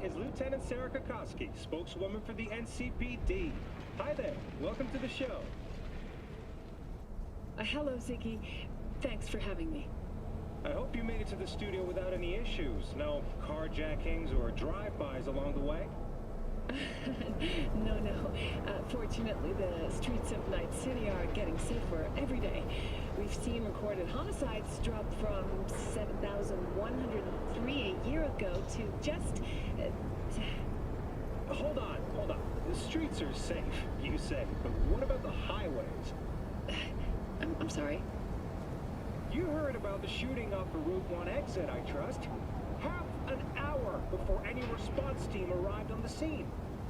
is Lieutenant Sarah Kokoski, spokeswoman for the NCPD. Hi there. Welcome to the show. Hello, Ziggy. Thanks for having me. I hope you made it to the studio without any issues. No carjackings or drive-bys along the way? No. Fortunately, the streets of Night City are getting safer every day. We've seen recorded homicides drop from 7,103 a year ago to just... Hold on. The streets are safe, you say, but what about the highways? I'm sorry? You heard about the shooting off the Route 1 exit, I trust. Half an hour before any response team arrived on the scene.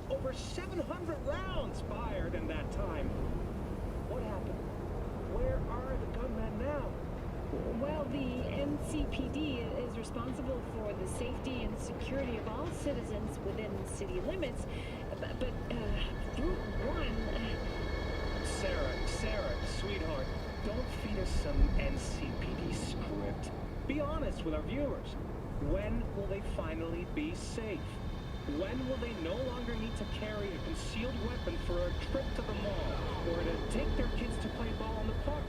Over 700 rounds fired in that time. What happened? Where are the gunmen now? Well, the NCPD is responsible for the safety and security of all citizens within city limits, but Route 1... Sarah, sweetheart, don't feed us some NCPD script. Be honest with our viewers. When will they finally be safe? When will they no longer need to carry a concealed weapon for a trip to the mall or to take their kids to play ball in the park?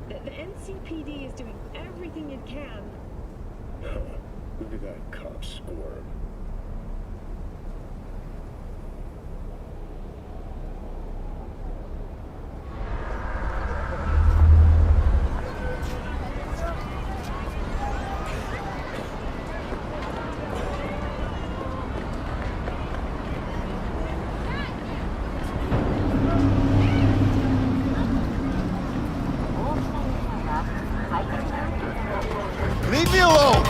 The NCPD is doing everything it can. Look at that cop squirm. Leave me alone!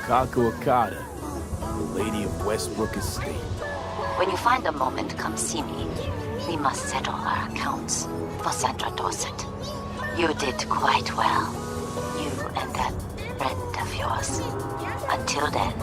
Kaku Okada, the Lady of Westbrook Estate. When you find a moment, come see me. We must settle our accounts for Sandra Dorset. You did quite well. You and that friend of yours. Until then.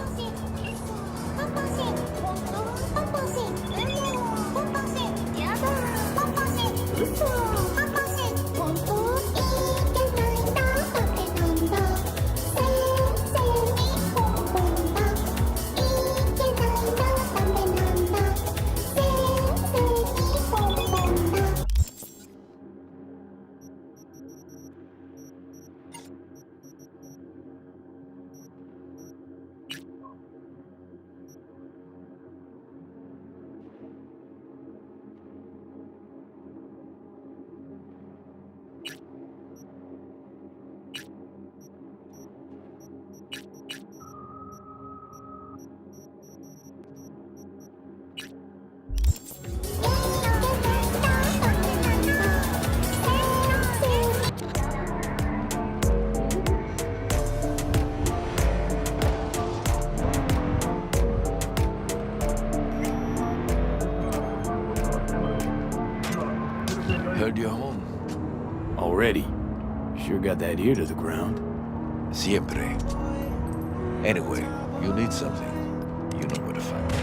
Heard you're home. Already? Sure got that ear to the ground. Siempre. Anyway, you need something. You know where to find me.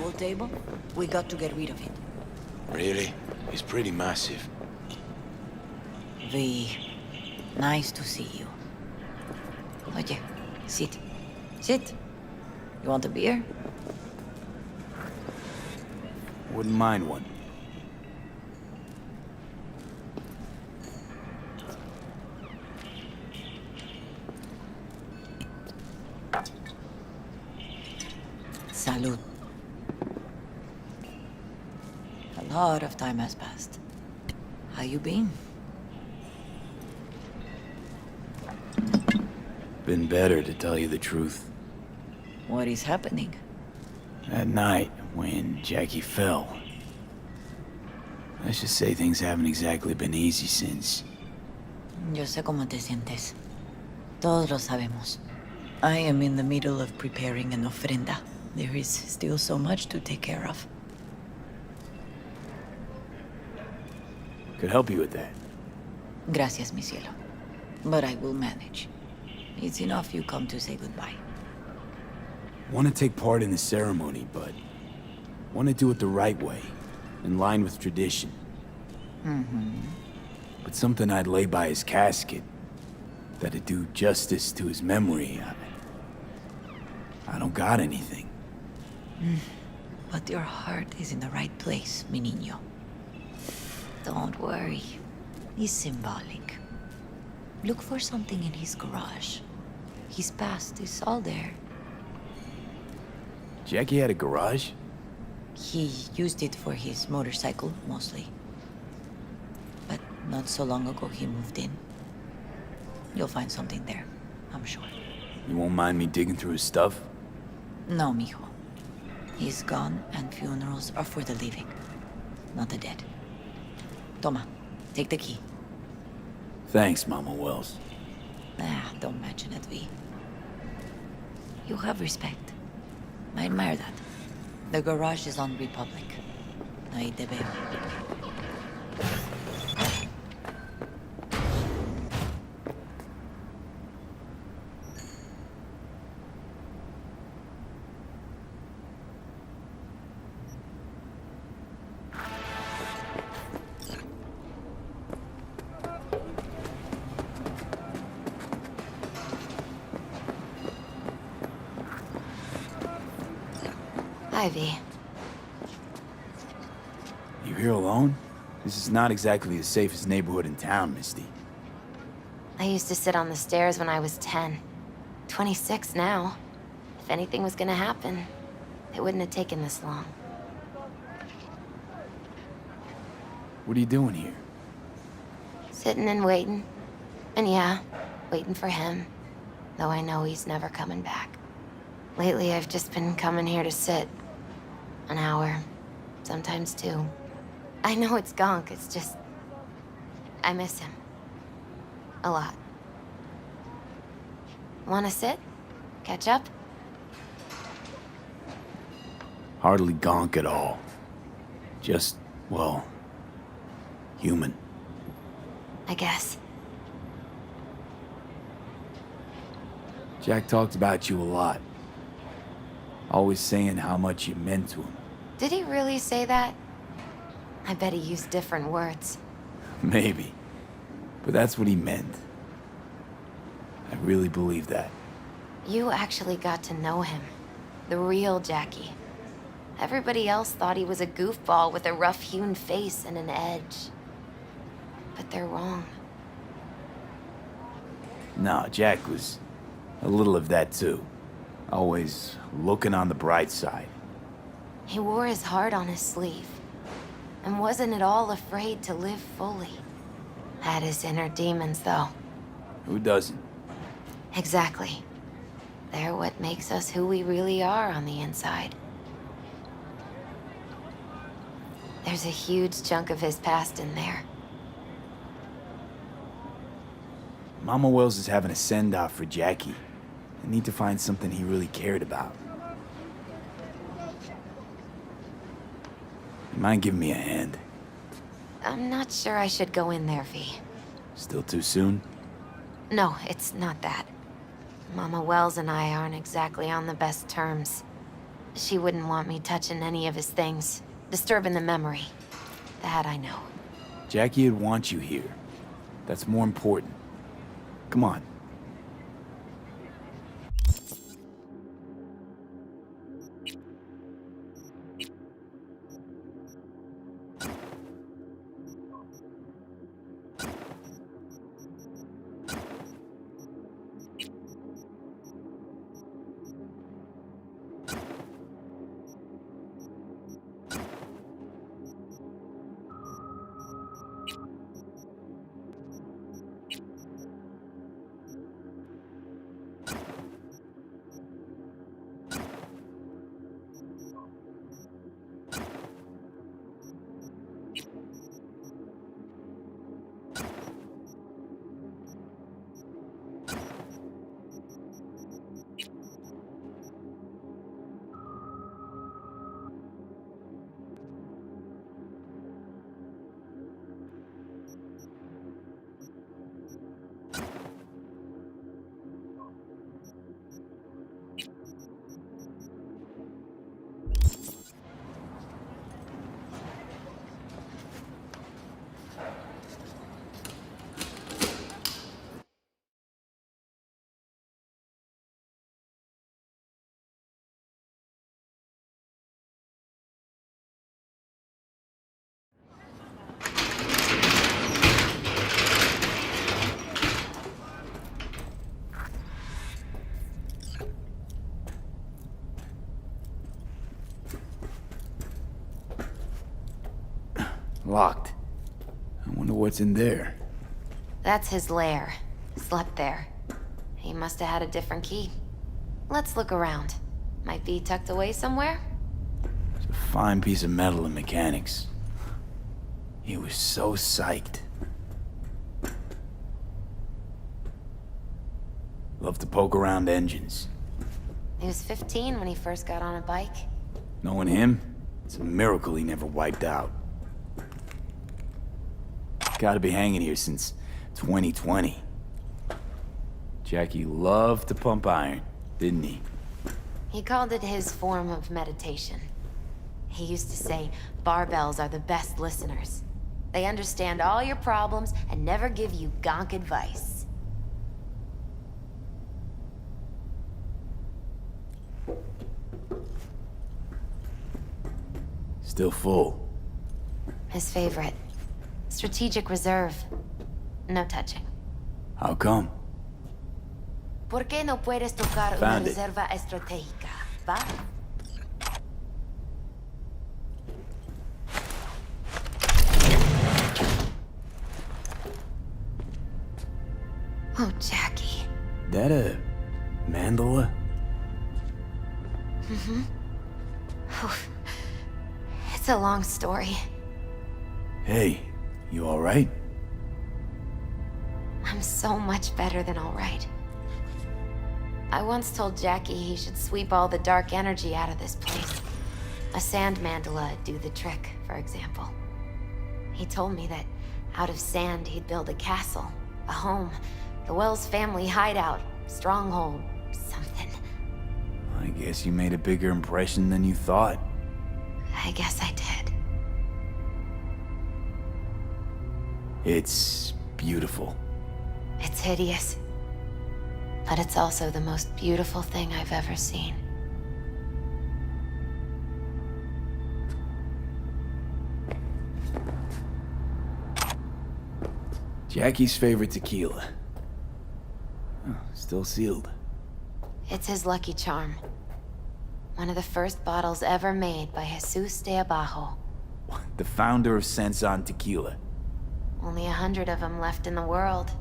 pool table? We got to get rid of it. Really? It's pretty massive. V, nice to see you. Oye, sit. Sit. You want a beer? Wouldn't mind one. Salud. A lot of time has passed. How you been? Been better, to tell you the truth. What is happening? That night, when Jackie fell. Let's just say things haven't exactly been easy since. Yo sé cómo te sientes. Todos lo sabemos. I am in the middle of preparing an ofrenda. There is still so much to take care of. Could help you with that. Gracias, mi cielo. But I will manage. It's enough you come to say goodbye. Want to take part in the ceremony, but want to do it the right way, in line with tradition. But something I'd lay by his casket, that'd do justice to his memory. I don't got anything. But your heart is in the right place, mi niño. Don't worry. It's symbolic. Look for something in his garage. His past is all there. Jackie had a garage? He used it for his motorcycle, mostly. But not so long ago, he moved in. You'll find something there, I'm sure. You won't mind me digging through his stuff? No, mijo. He's gone, and funerals are for the living, not the dead. Toma, take the key. Thanks, Mama Wells. Don't mention it, V. You have respect. I admire that. The garage is on Republic. Ahí te veo. Ivy. You here alone? This is not exactly the safest neighborhood in town, Misty. I used to sit on the stairs when I was 10. 26 now. If anything was gonna happen, it wouldn't have taken this long. What are you doing here? Sitting and waiting. And yeah, waiting for him. Though I know he's never coming back. Lately, I've just been coming here to sit. An hour. Sometimes two. I know it's gunk, it's just... I miss him. A lot. Wanna sit? Catch up? Hardly gonk at all. Just, well, human. I guess. Jack talked about you a lot. Always saying how much you meant to him. Did he really say that? I bet he used different words. Maybe. But that's what he meant. I really believe that. You actually got to know him. The real Jackie. Everybody else thought he was a goofball with a rough-hewn face and an edge. But they're wrong. No, Jack was a little of that too. Always looking on the bright side. He wore his heart on his sleeve. And wasn't at all afraid to live fully. Had his inner demons, though. Who doesn't? Exactly. They're what makes us who we really are on the inside. There's a huge chunk of his past in there. Mama Wells is having a send-off for Jackie. I need to find something he really cared about. You mind giving me a hand? I'm not sure I should go in there, V. Still too soon? No, it's not that. Mama Wells and I aren't exactly on the best terms. She wouldn't want me touching any of his things, disturbing the memory. That I know. Jackie would want you here. That's more important. Come on. Locked. I wonder what's in there. That's his lair. Slept there. He must have had a different key. Let's look around. Might be tucked away somewhere? It's a fine piece of metal and mechanics. He was so psyched. Loved to poke around engines. He was 15 when he first got on a bike. Knowing him, it's a miracle he never wiped out. Gotta be hanging here since 2020. Jackie loved to pump iron, didn't he? He called it his form of meditation. He used to say, barbells are the best listeners. They understand all your problems and never give you gonk advice. Still full. His favorite. Strategic reserve. No touching. How come? ¿Por qué no puedes tocar una Found it. reserva estratégica? ¿Va? Oh, Jackie. That a mandala? It's a long story. Hey, you alright? I'm so much better than all right. I once told Jackie he should sweep all the dark energy out of this place. A sand mandala'd do the trick, for example. He told me that out of sand he'd build a castle, a home, the Wells family hideout, stronghold, something. I guess you made a bigger impression than you thought. I guess I did. It's beautiful. It's hideous. But it's also the most beautiful thing I've ever seen. Jackie's favorite tequila. Oh, still sealed. It's his lucky charm. One of the first bottles ever made by Jesus de Abajo. The founder of Sensan Tequila. Only 100 of them left in the world.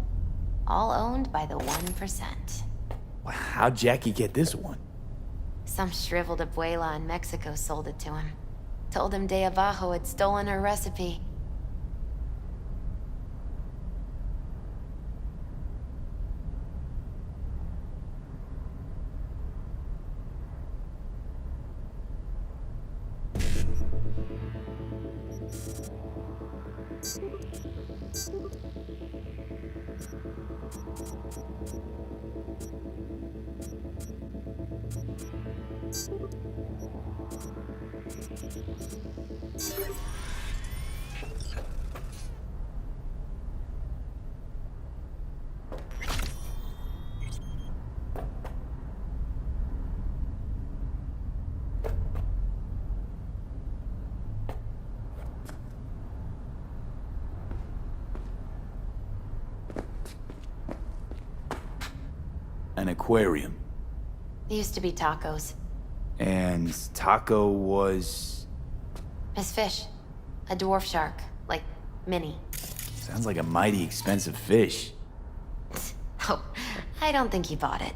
All owned by the 1%. How'd Jackie get this one? Some shriveled abuela in Mexico sold it to him. Told him de Abajo had stolen her recipe. aquarium. Used to be tacos. And Taco was... Miss Fish. A dwarf shark. Like, mini. Sounds like a mighty expensive fish. Oh, I don't think he bought it.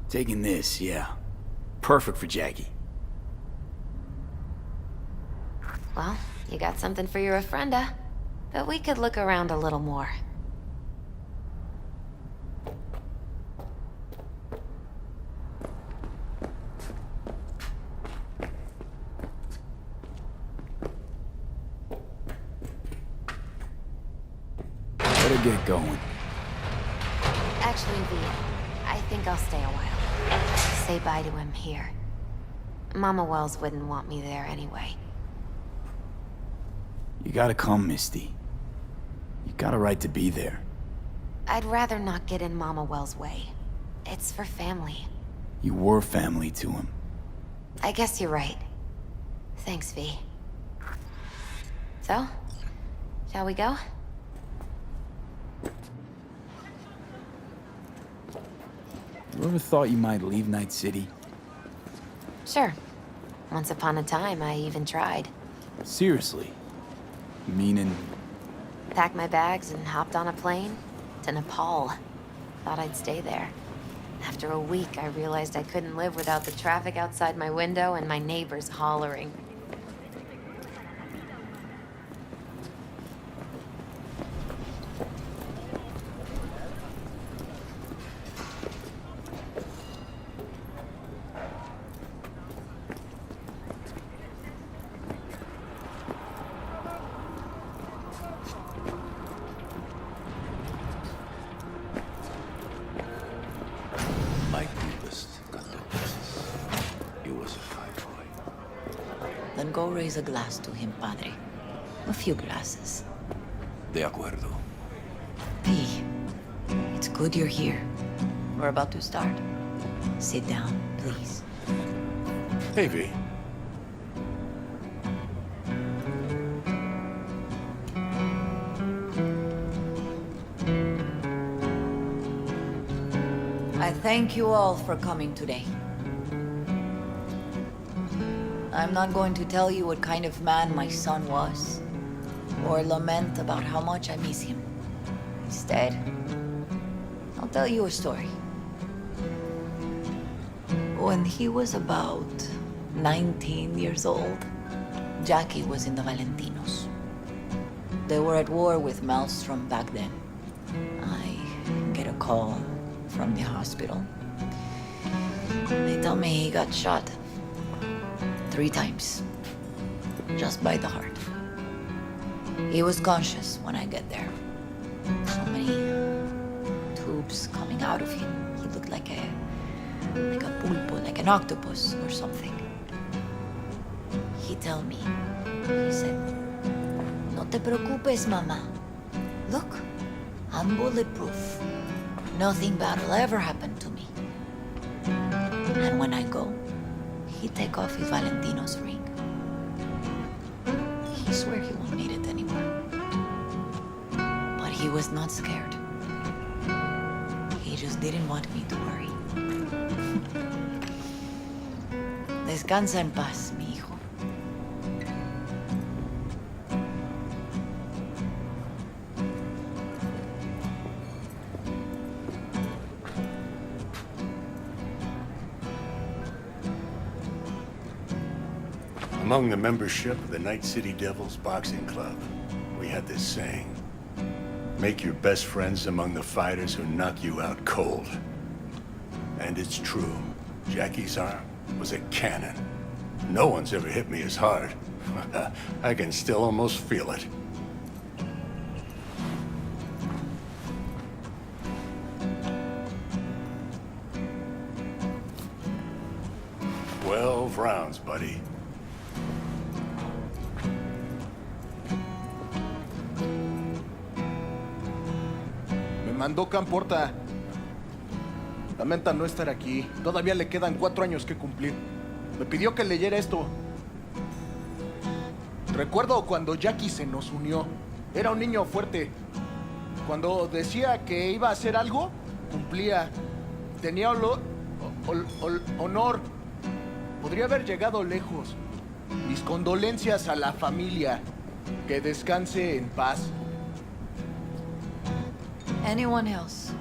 Taking this, yeah. Perfect for Jackie. Well, you got something for your ofrenda. But we could look around a little more. Better get going. Actually, V, I think I'll stay a while. Say bye to him here. Mama Wells wouldn't want me there anyway. You gotta come, Misty. You got a right to be there. I'd rather not get in Mama Wells' way. It's for family. You were family to him. I guess you're right. Thanks, V. So, shall we go? You ever thought you might leave Night City? Sure. Once upon a time, I even tried. Seriously? Meaning... Packed my bags and hopped on a plane to Nepal. Thought I'd stay there. After a week, I realized I couldn't live without the traffic outside my window and my neighbors hollering. My deepest condolences. He was a fine boy. Then go raise a glass to him, Padre. A few glasses. De acuerdo. P, it's good you're here. We're about to start. Sit down, please. Hey, V. I thank you all for coming today. I'm not going to tell you what kind of man my son was, or lament about how much I miss him. Instead, I'll tell you a story. When he was about 19 years old, Jackie was in the Valentinos. They were at war with Maelstrom back then. I get a call from the hospital. They tell me he got shot 3 times, just by the heart. He was conscious when I get there. So many tubes coming out of him. He looked like a pulpo, like an octopus or something. He told me, he said, "No te preocupes, mama. Look, I'm bulletproof. Nothing bad will ever happen to me." And when I go, he take off his Valentino's ring. He swear he won't need it anymore. But he was not scared. He just didn't want me to worry. Descansa en paz, mi hijo. Among the membership of the Night City Devils Boxing Club, we had this saying: make your best friends among the fighters who knock you out cold. And it's true. Jackie's arm was a cannon. No one's ever hit me as hard. I can still almost feel it. "12 rounds, buddy." Me mandó Camporta. Lamenta no estar aquí. Todavía le quedan 4 años que cumplir. Me pidió que leyera esto. Recuerdo cuando Jackie se nos unió. Era un niño fuerte. Cuando decía que iba a hacer algo, cumplía. Tenía honor. Podría haber llegado lejos. Mis condolencias a la familia. Que descanse en paz. Anyone else?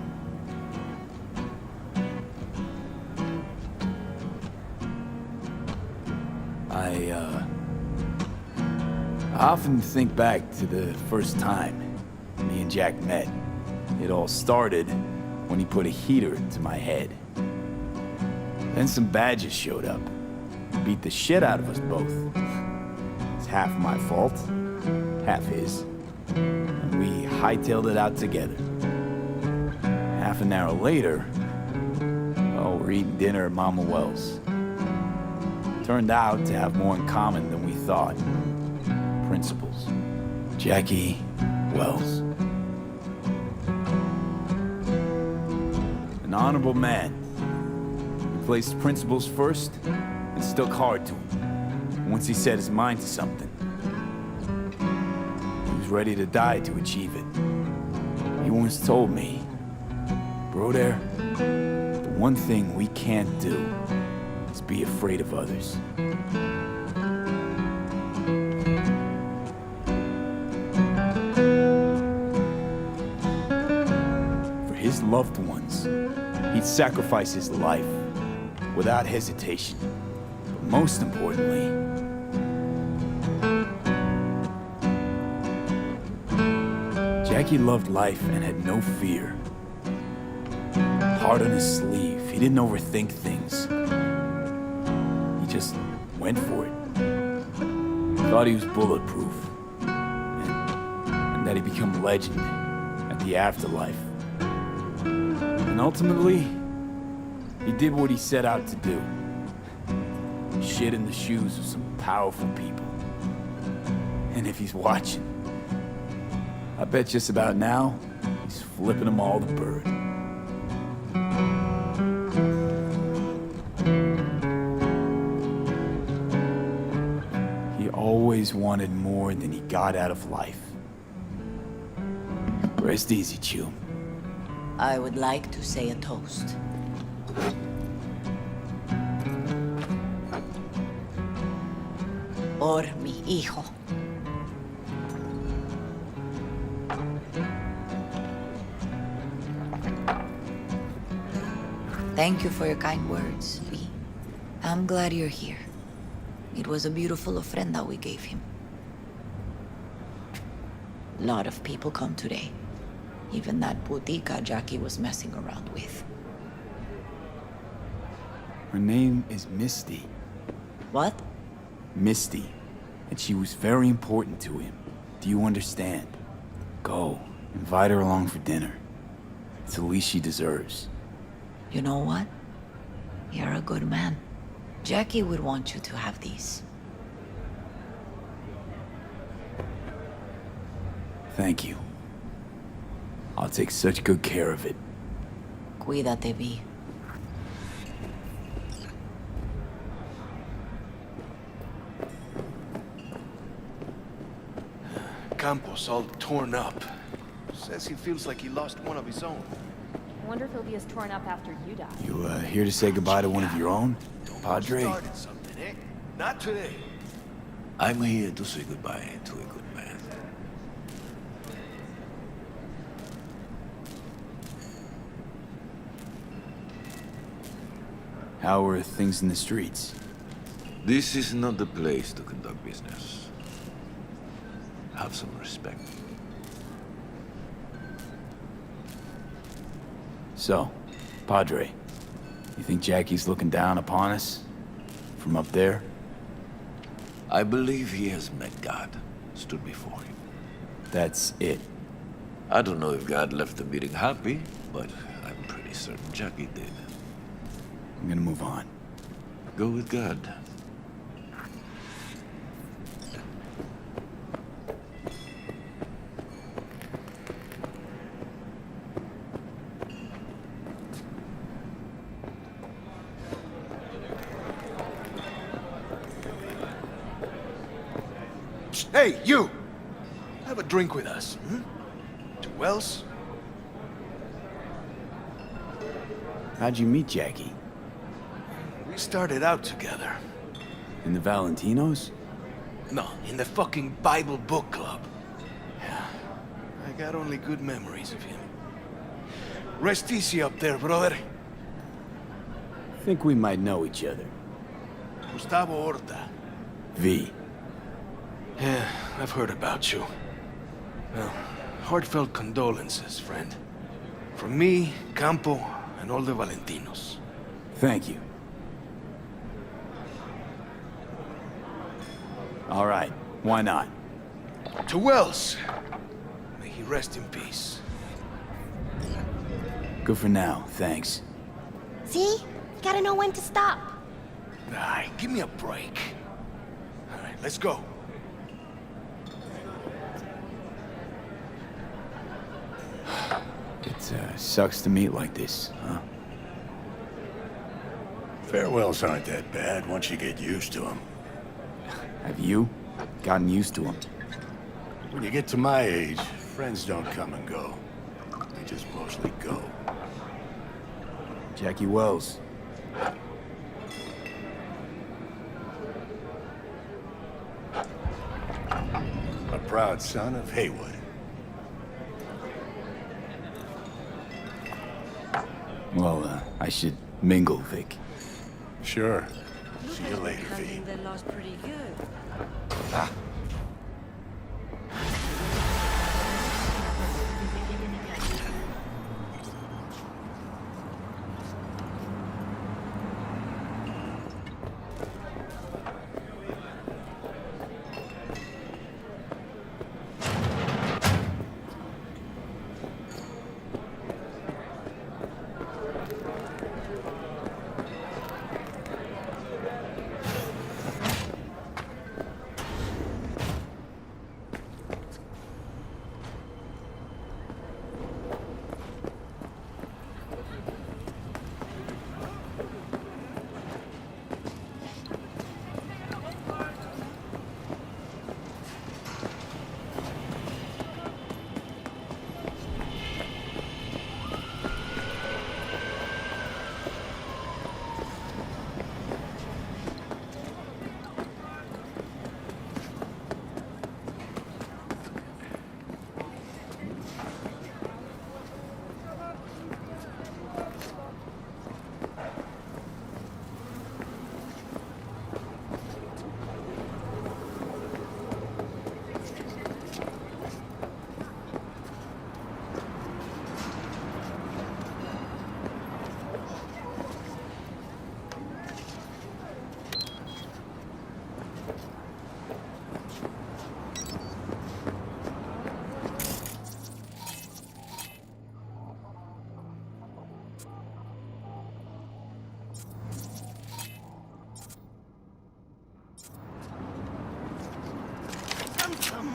I often think back to the first time me and Jack met. It all started when he put a heater to my head. Then some badges showed up. Beat the shit out of us both. It's half my fault, half his. And we hightailed it out together. Half an hour later, oh, we're eating dinner at Mama Wells. Turned out to have more in common than we thought. Principles. Jackie Wells. An honorable man. He placed principles first and stuck hard to him. Once he set his mind to something, he was ready to die to achieve it. He once told me, "Bro there, the one thing we can't do is be afraid of others." For his loved ones, he'd sacrifice his life without hesitation. But most importantly, Jackie loved life and had no fear. Heart on his sleeve, he didn't overthink things. He just went for it. Thought he was bulletproof. And that he'd become a legend at the afterlife. And ultimately, he did what he set out to do. Shit in the shoes of some powerful people. And if he's watching, I bet just about now, he's flipping them all the bird. He always wanted more than he got out of life. Rest easy, Chew. I would like to say a toast. Por mi hijo. Thank you for your kind words, V. I'm glad you're here. It was a beautiful ofrenda we gave him. A lot of people come today. Even that putica Jackie was messing around with. Her name is Misty. What? Misty. And she was very important to him. Do you understand? Go. Invite her along for dinner. It's the least she deserves. You know what? You're a good man. Jackie would want you to have these. Thank you. I'll take such good care of it. Cuídate, V. Campos all torn up. Says he feels like he lost one of his own. I wonder if he'll be as torn up after you die. You, here to say goodbye to one of your own? Padre? Started something, eh? Not today. I'm here to say goodbye to a good man. How are things in the streets? This is not the place to conduct business. Have some respect. So, Padre, you think Jackie's looking down upon us? From up there? I believe he has met God, stood before him. That's it. I don't know if God left the meeting happy, but I'm pretty certain Jackie did. I'm gonna move on. Go with God. Hey, you! Have a drink with us, hmm? 2 Wells? How'd you meet Jackie? We started out together. In the Valentinos? No, in the fucking Bible book club. Yeah, I got only good memories of him. Rest easy up there, brother. Think we might know each other. Gustavo Horta. V. Yeah, I've heard about you. Well, heartfelt condolences, friend. From me, Campo, and all the Valentinos. Thank you. All right, why not? 2 Wells. May he rest in peace. Good for now, thanks. See? Gotta know when to stop. Ay, give me a break. All right, let's go. It sucks to meet like this, huh? Farewells aren't that bad once you get used to them. Have you gotten used to them? When you get to my age, friends don't come and go. They just mostly go. Jackie Wells. A proud son of Haywood. Well, I should mingle, Vic. Sure. See you later, V. They lost pretty good.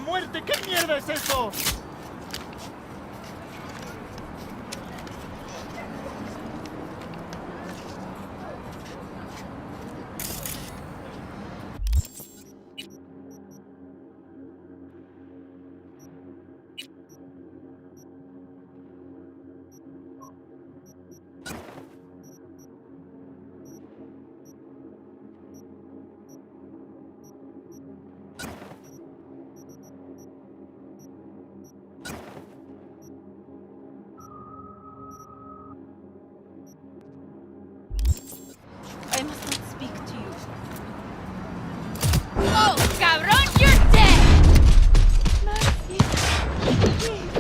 ¡Muerte! ¿Qué mierda es eso? I must not speak to you. Oh, cabrón, you're dead! Mercy. Please.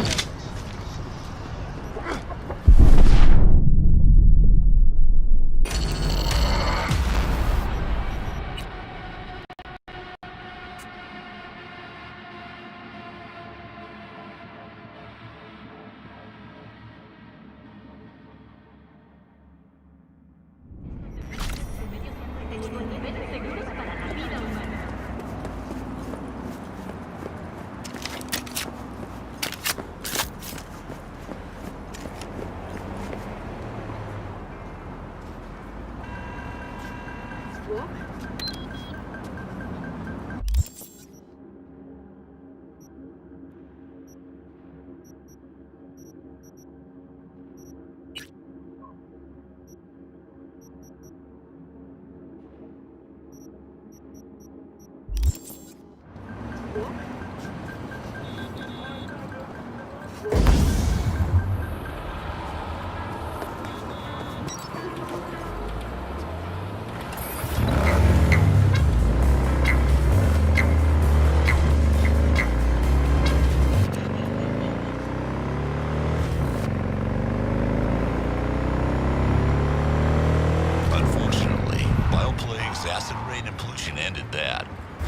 Unfortunately, bioplagues, acid rain, and pollution ended that,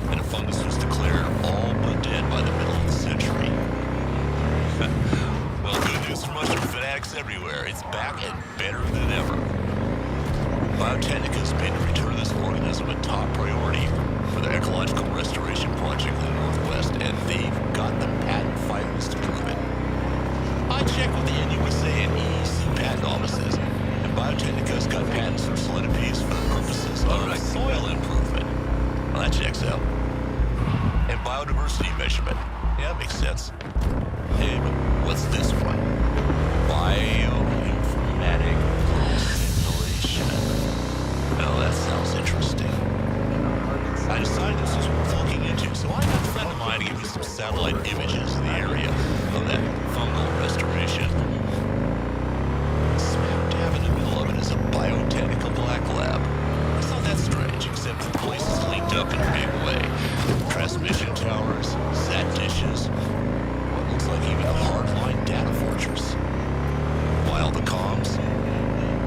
and a fungus was declared all but dead by the middle of the century. Well, good news for mushroom fanatics everywhere. It's back and better than ever. Biotechnica's made the return of this organism a top priority for their ecological restoration project in the Northwest, and they've got the patent filings to prove it. I checked with the NUSA and EEC patent offices, and Biotechnica's got patents for centipedes for the purposes of soil improvement. Well, that checks out. And biodiversity measurement. Yeah, makes sense. Hey, but what's this one? Bioinformatic simulation. Well, that sounds interesting. I decided this was worth looking into, so I got a friend of mine to give me some satellite images of the area of that fungal restoration. Smack dab in the middle of it is a biotechnical black lab. It's not that strange, except the place is linked up in a big way. Transmission towers, sat dishes, what looks like even a hardline data fortress. Why all the comms?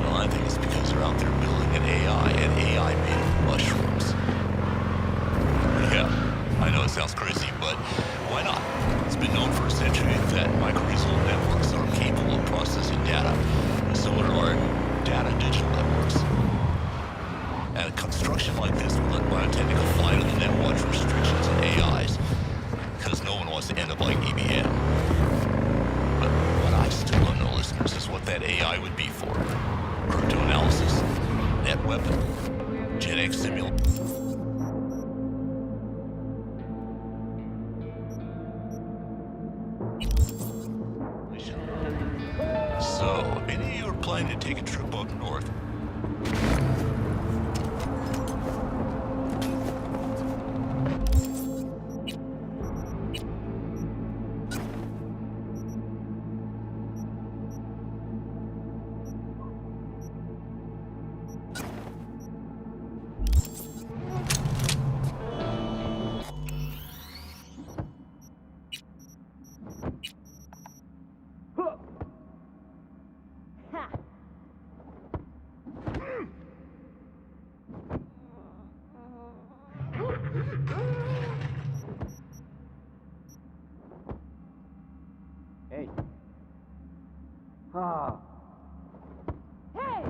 Well, I think it's because they're out there building an AI, and AI made of mushrooms. Yeah, I know it sounds crazy, but why not? It's been known for a century that microreasonal networks are capable of processing data. So are our data digital networks. And a construction like this will let Biotechnica fly to the NetWatch restrictions and AIs, because no one wants to end up like EBM. But what I still don't know, listeners, is what that AI would be for. Cryptoanalysis, net weapon, genetic simulation. So, if any of you are planning to take a trip up north, Hey. Ah. Hey!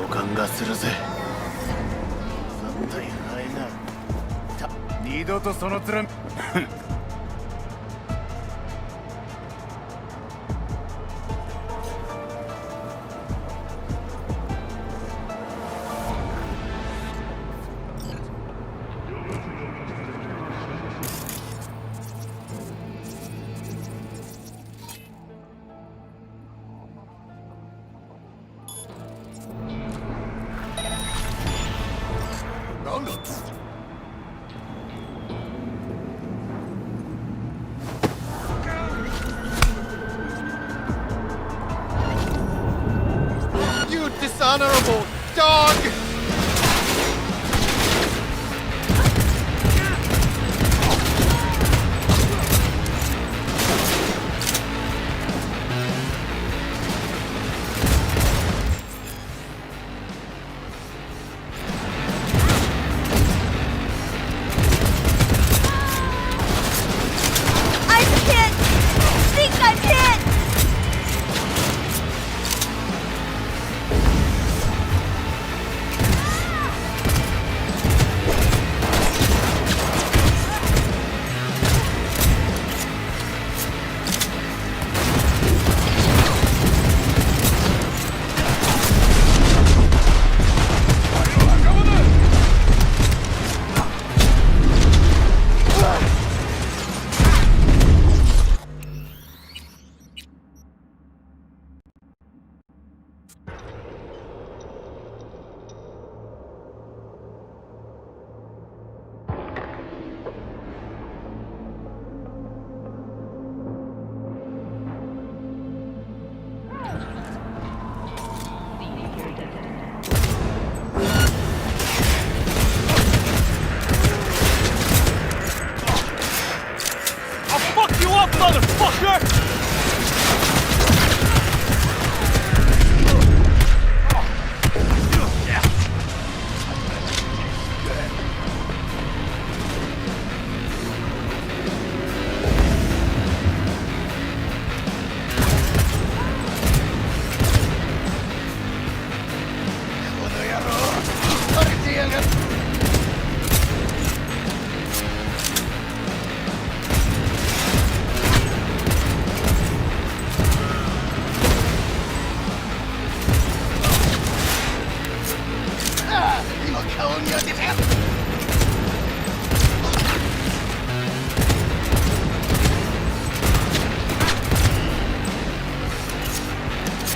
感がするぜ。絶対ないな。二度とその面。なんだ。You dishonorable dog!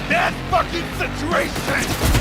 That fucking situation!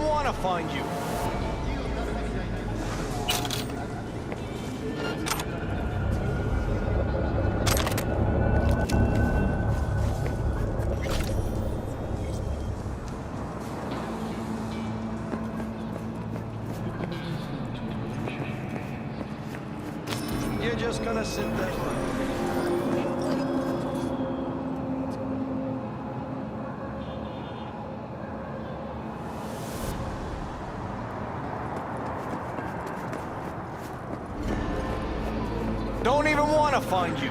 want to find you. You're just gonna sit there. Don't even want to find you.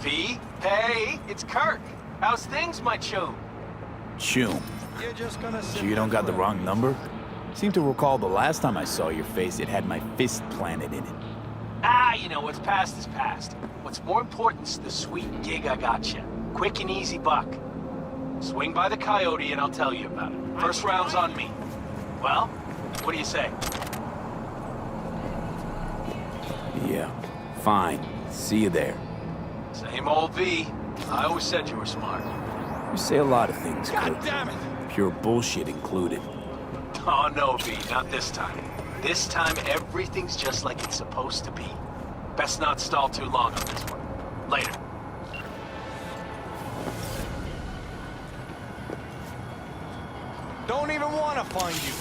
V? Hey, it's Kirk. How's things, my chum? Choom. You're just gonna sit Sure you don't there got the wrong number? Seem to recall the last time I saw your face, it had my fist planted in it. Ah, you know, what's past is past. What's more important is the sweet gig I got you. Quick and easy buck. Swing by the Coyote and I'll tell you about it. First round's on me. Well, what do you say? Yeah, fine. See you there. Same old V. I always said you were smart. You say a lot of things, God Kirk. damn it! Pure bullshit included. Oh no, V, not this time. This time everything's just like it's supposed to be. Best not stall too long on this one. Later. Don't even want to find you.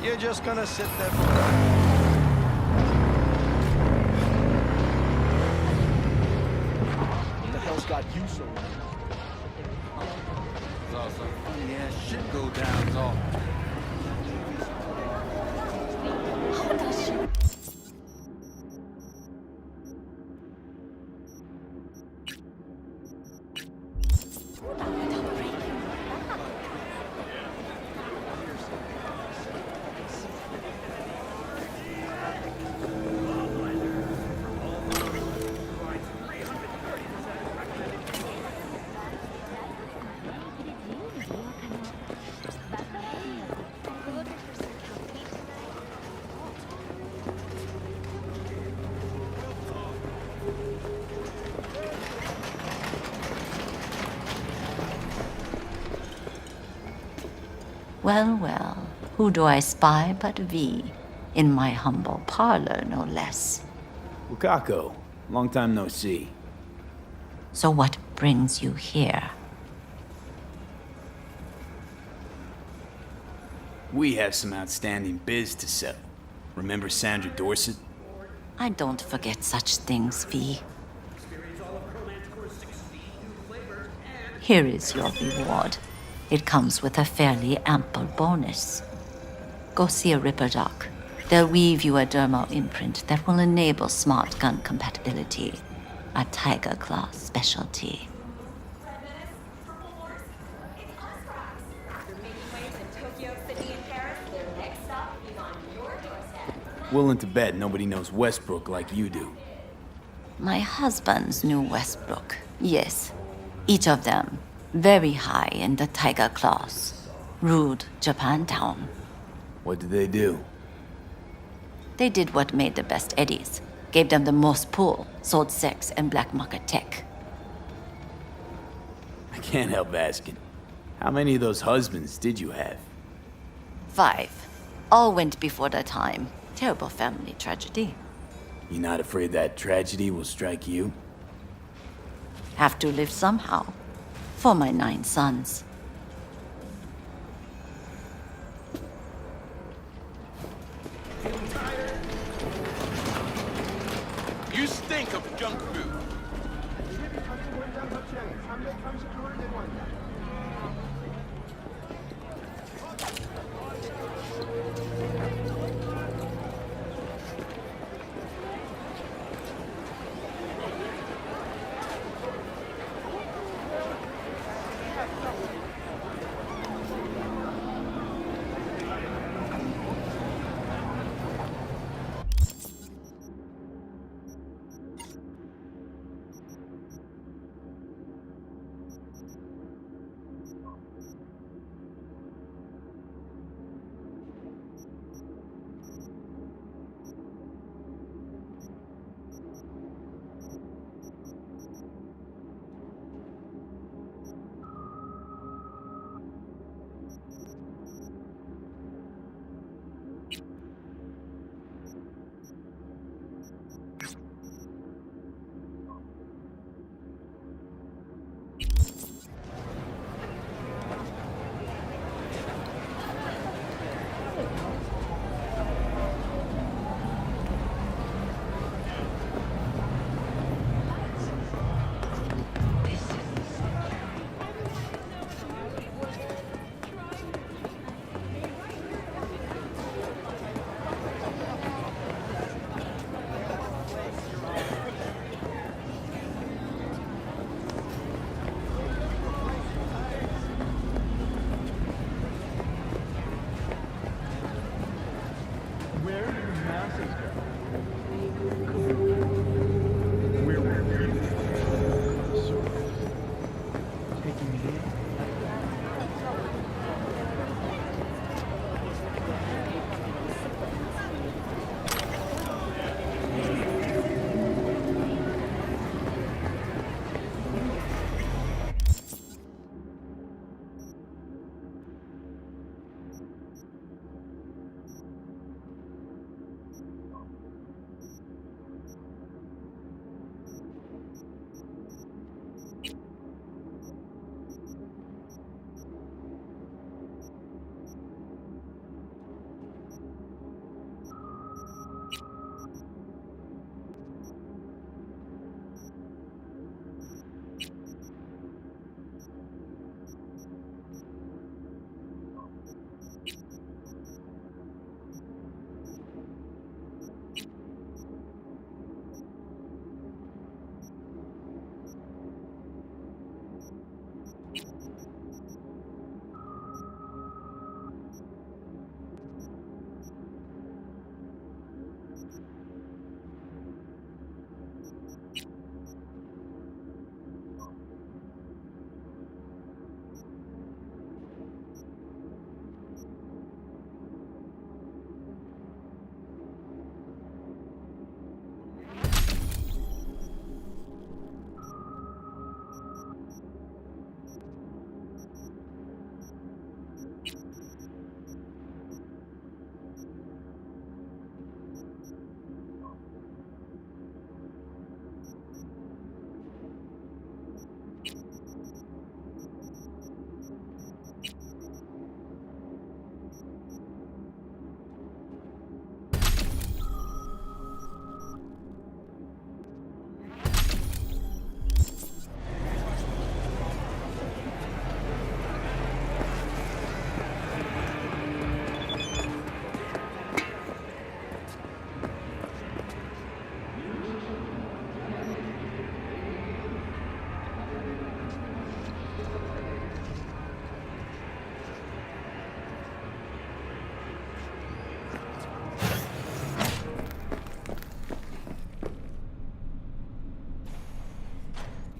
You're just gonna sit there forever. What the hell's got you so? There's all some funny ass shit go down, is all. Well, well, who do I spy but V? In my humble parlor, no less. Wakako, long time no see. So what brings you here? We have some outstanding biz to settle. Remember Sandra Dorset? I don't forget such things, V. Here is your reward. It comes with a fairly ample bonus. Go see a Ripper Doc. They'll weave you a dermal imprint that will enable smart gun compatibility. A Tiger Claw specialty. Willing to bet nobody knows Westbrook like you do. My husbands knew Westbrook, yes. Each of them very high in the Tiger Claws. Ruled Japantown. What did they do? They did what made the best eddies. Gave them the most pull, sold sex and black market tech. I can't help asking. How many of those husbands did you have? 5. All went before their time. Terrible family tragedy. You not afraid that tragedy will strike you? Have to live somehow. For my 9 sons.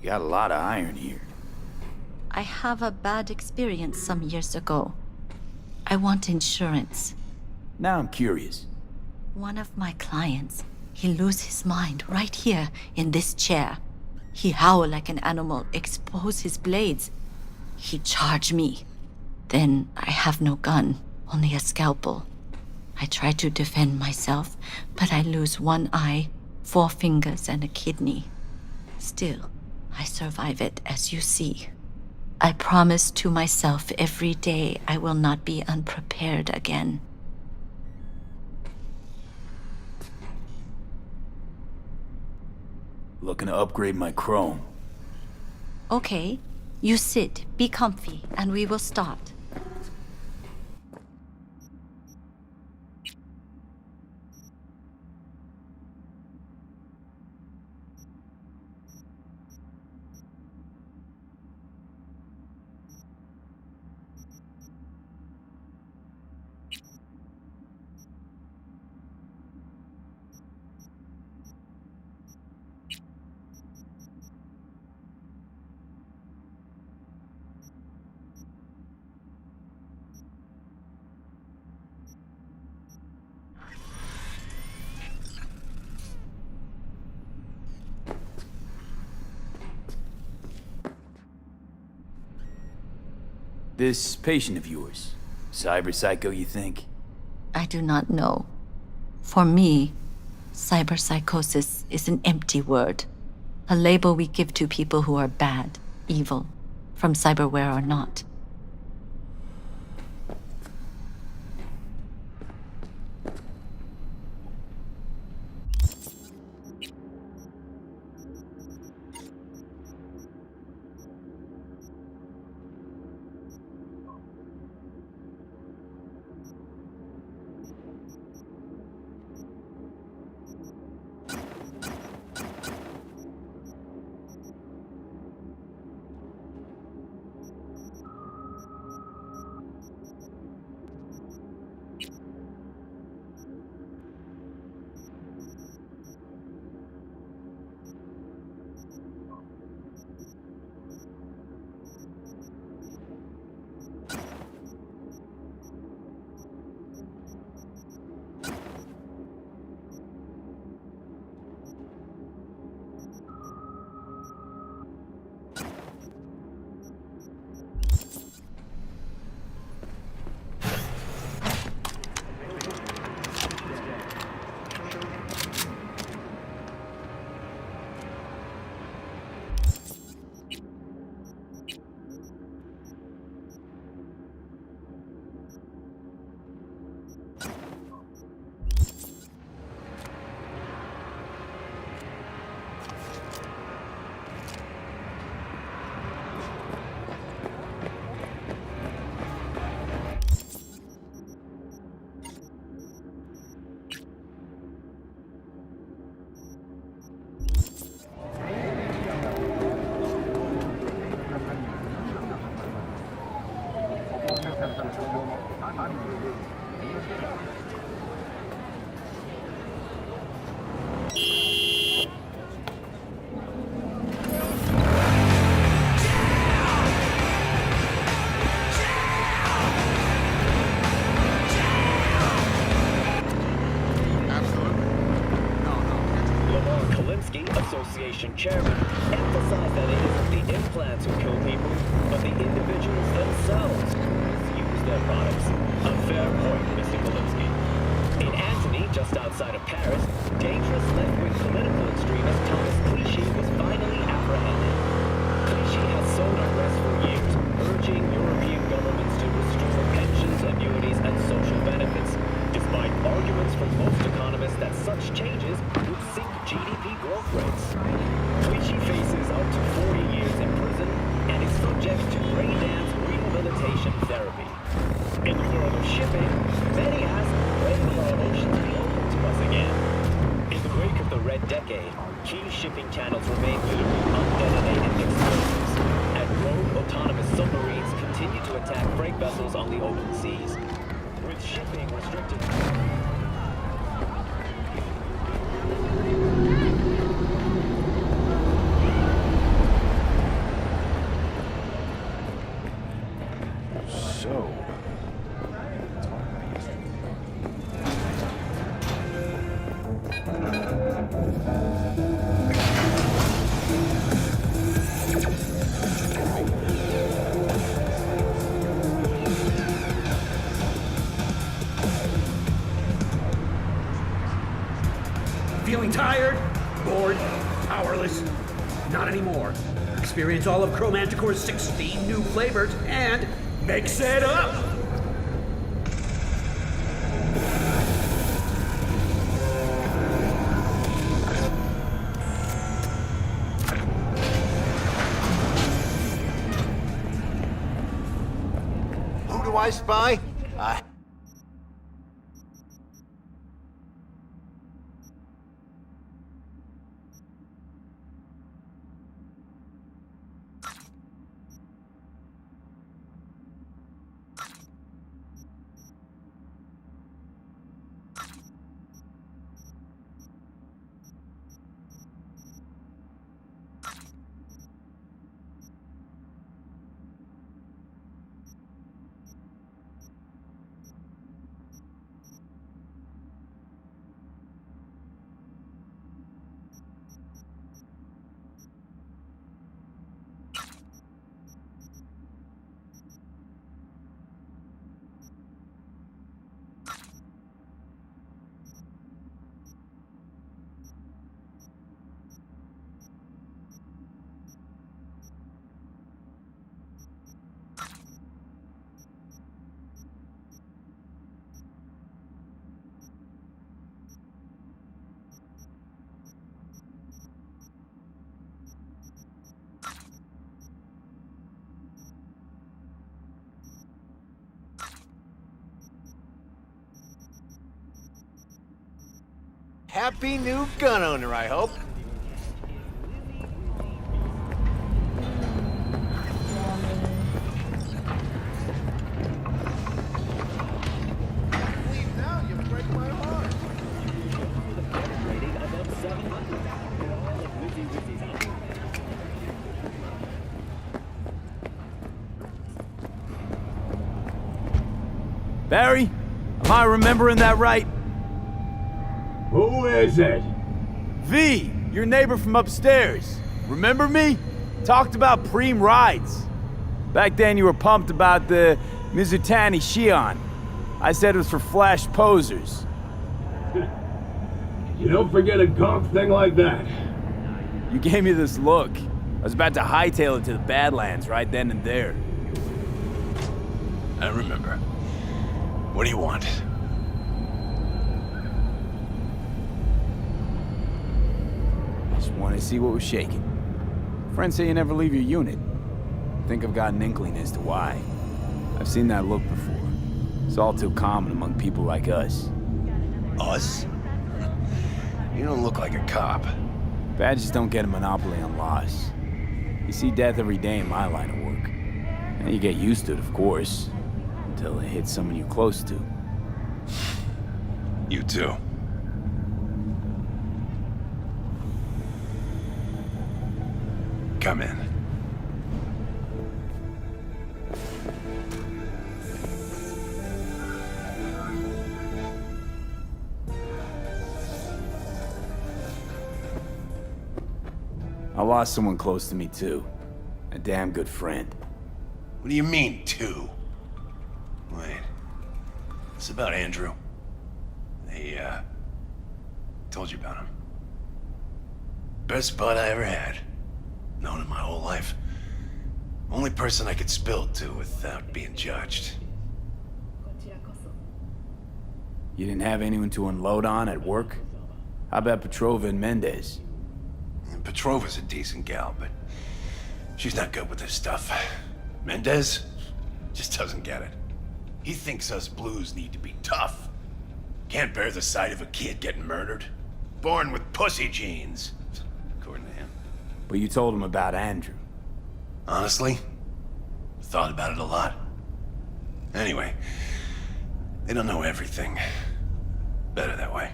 got a lot of iron here. I have a bad experience some years ago. I want insurance. Now I'm curious. One of my clients, he lose his mind right here in this chair. He howl like an animal, expose his blades. He charge me. Then I have no gun, only a scalpel. I try to defend myself, but I lose one eye, 4 fingers, and a kidney. Still, I survive it, as you see. I promise to myself every day I will not be unprepared again. Looking to upgrade my chrome. Okay, you sit, be comfy, and we will start. This patient of yours, cyber-psycho, you think? I do not know. For me, cyberpsychosis is an empty word. A label we give to people who are bad, evil, from cyberware or not. Association chairman emphasized that it isn't the implants who kill people, but the individuals themselves who misuse their products. A fair point, Mr. Kalimsky. In Antony, just outside of Paris, dangerous left-wing political So... Feeling tired? Bored? Powerless? Not anymore. Experience all of Chromanticore's 16 new flavors and mix it up! Who do I spy? Happy new gun owner, I hope. Leave now, you break my heart. Rating above 700. Get all of Wizzy Wizzy's out. Barry? Am I remembering that right? Who is it? V, your neighbor from upstairs. Remember me? Talked about preem rides. Back then you were pumped about the Mizutani Shion. I said it was for flash posers. You don't forget a gaunt thing like that. You gave me this look. I was about to hightail it to the Badlands right then and there. I remember. What do you want? Just wanted to see what was shaking. Friends say you never leave your unit. Think I've got an inkling as to why. I've seen that look before. It's all too common among people like us. Us? You don't look like a cop. Badges don't get a monopoly on loss. You see death every day in my line of work. And you get used to it, of course, until it hits someone you're close to. You too. Come in. I lost someone close to me too. A damn good friend. What do you mean, two? Wait. It's about Andrew. They, told you about him. Best bud I ever had. Known him my whole life. Only person I could spill to without being judged. You didn't have anyone to unload on at work? How about Petrova and Mendez? And Petrova's a decent gal, but she's not good with this stuff. Mendez just doesn't get it. He thinks us blues need to be tough. Can't bear the sight of a kid getting murdered. Born with pussy genes, according to him. But you told him about Andrew. Honestly, thought about it a lot. Anyway, they don't know everything. Better that way.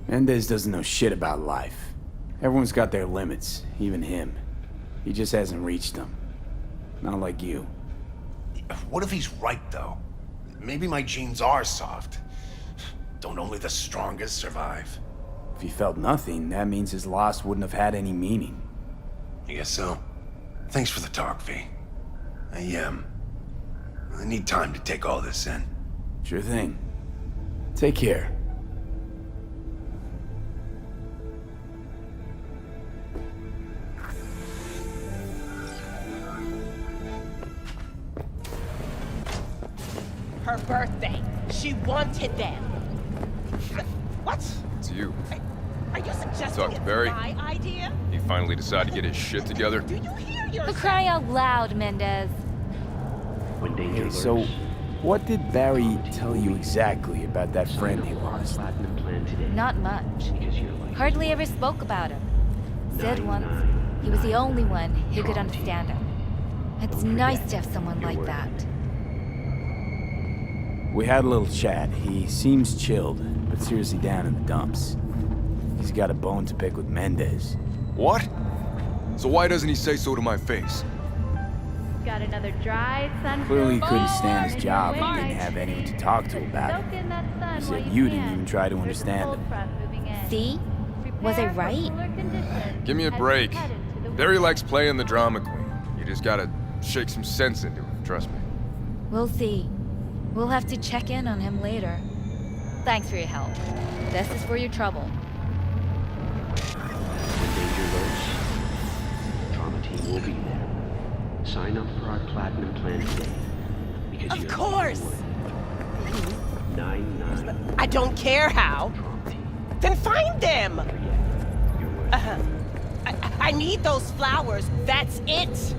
Mendez doesn't know shit about life. Everyone's got their limits, even him. He just hasn't reached them. Not like you. What if he's right, though? Maybe my genes are soft. Don't only the strongest survive? If he felt nothing, that means his loss wouldn't have had any meaning. I guess so. Thanks for the talk, V. I need time to take all this in. Sure thing. Take care. Her birthday. She wanted them. What? It's you. Are you suggesting Talk to it's Barry? my idea? He finally decided to get his shit together. Do you hear For yourself? crying out loud, Mendez. When danger Hey, so, lurks, what did Barry tell you exactly about that friend he lost? platinum plan today. Not much. Because you're like Hardly ever spoke about him. Said once he was the only one who could understand him. It's nice to have someone like that. We had a little chat. He seems chilled, but seriously down in the dumps. He's got a bone to pick with Mendez. What? So why doesn't he say so to my face? Got another dry sun. Clearly he couldn't stand his job and didn't have anyone to talk to about it. He said you didn't even try to understand him. See? Was I right? Give me a break. Barry likes playing the drama queen. You just gotta shake some sense into him, trust me. We'll see. We'll have to check in on him later. Thanks for your help. This is for your trouble. when danger lurks, the trauma team will be there. Sign up for our platinum plan today. Because Of you're course. 99. I don't care how. Then find them. I need those flowers. That's it.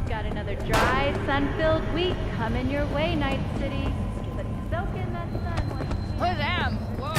Got another dry, sun-filled week coming your way, Night City. But soak in that sun while you can. For them! Whoa!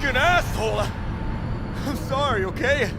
fucking asshole! I'm sorry, okay?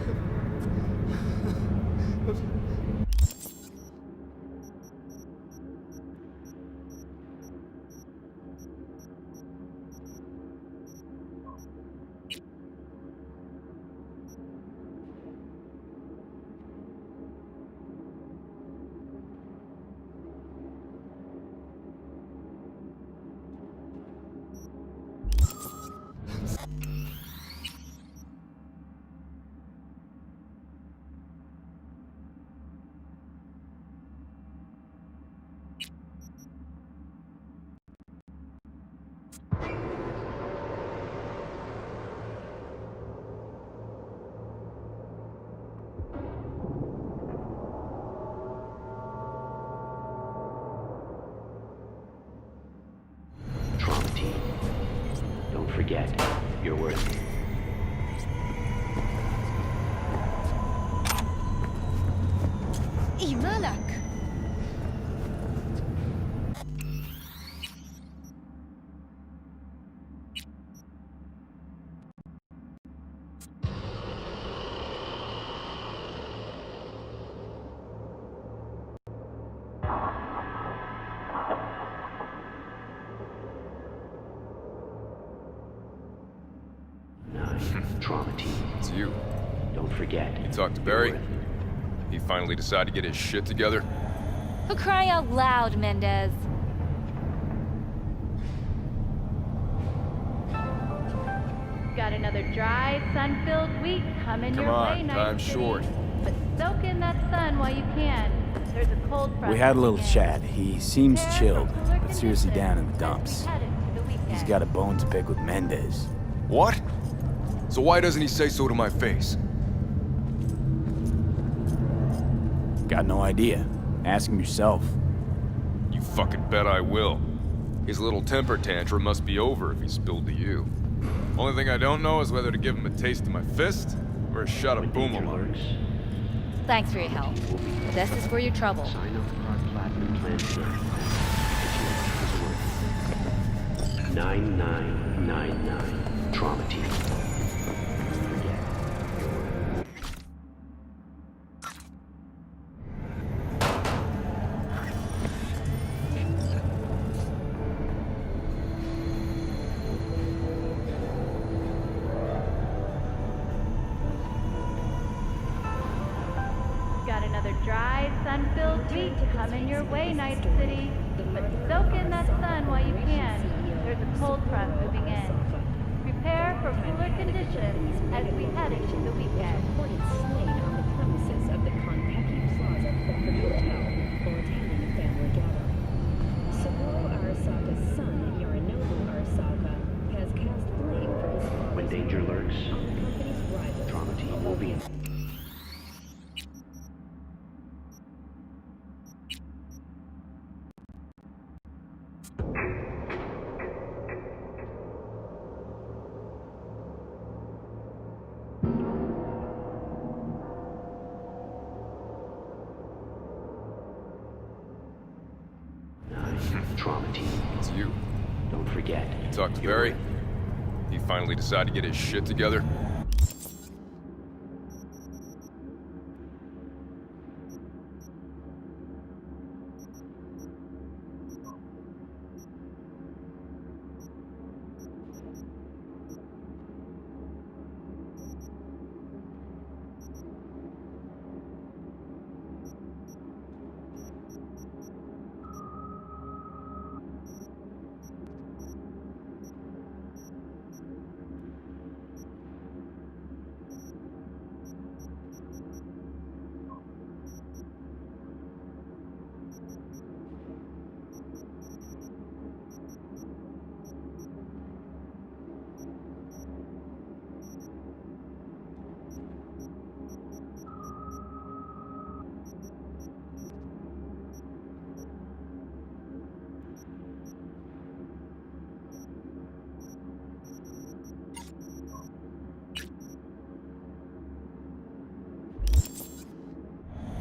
Trauma team. Don't forget, you're worthy. Malak. Trauma team. It's you. Don't forget. You talked to Barry? He finally decided to get his shit together? For crying out loud, Mendez. Got another dry, sun-filled week coming your way, Night time's City. short. But soak in that sun while you can. There's a cold front. We had a little moving in. chat. He seems Prepare chilled, for cooler but seriously down in the conditions dumps. as we head into the weekend. He's got a bone to pick with Mendez. What? So why doesn't he say so to my face? Got no idea. Ask him yourself. You fucking bet I will. His little temper tantrum must be over if he spilled to you. Only thing I don't know is whether to give him a taste of my fist or a shot of boomalong. Thanks for your help. This is for your trouble. Sign up for our platinum plan today. 9999 Trauma team. Got another dry, sun-filled week coming your way, Night City. But soak in that sun while you can. There's a cold front moving in. Prepare for cooler conditions as we head into the weekend. Reported slain on the premises of the Konpeki Plaza Crawford Hotel for attending a family gathering. Saburo Arasaka's son, Yorinobu Arasaka, has cast blame for his father's When danger lurks, on the company's rival. Trauma team will be in. Trauma team. It's you. Don't forget. You talked to Barry? He finally decided to get his shit together?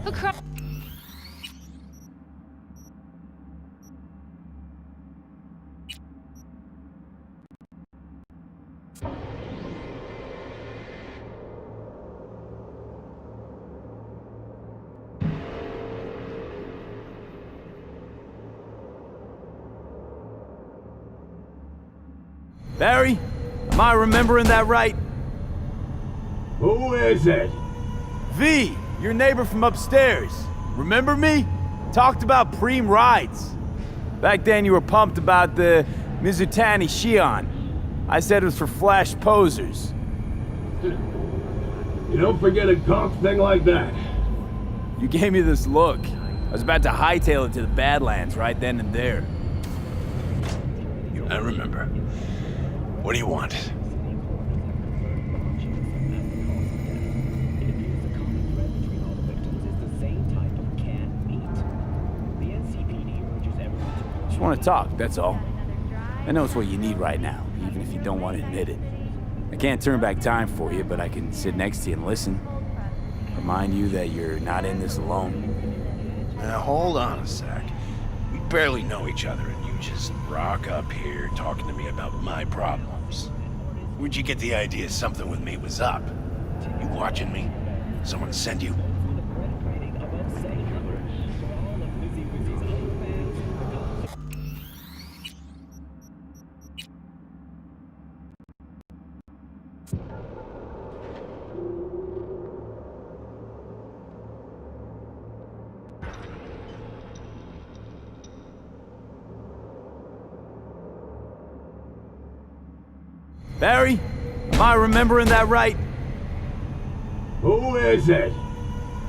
Who cried? Barry? Am I remembering that right? Who is it? V, your neighbor from upstairs. Remember me? Talked about preem rides. Back then you were pumped about the Mizutani Shion. I said it was for flash posers. You don't forget a conk thing like that. You gave me this look. I was about to hightail it to the Badlands right then and there. I remember. What do you want? Just want to talk, that's all. I know it's what you need right now, even if you don't want to admit it. I can't turn back time for you, but I can sit next to you and listen. Remind you that you're not in this alone. Now hold on a sec. We barely know each other and you just rock up here talking to me about my problems. Where'd you get the idea something with me was up? You watching me? Someone send you? Barry? Am I remembering that right? Who is it?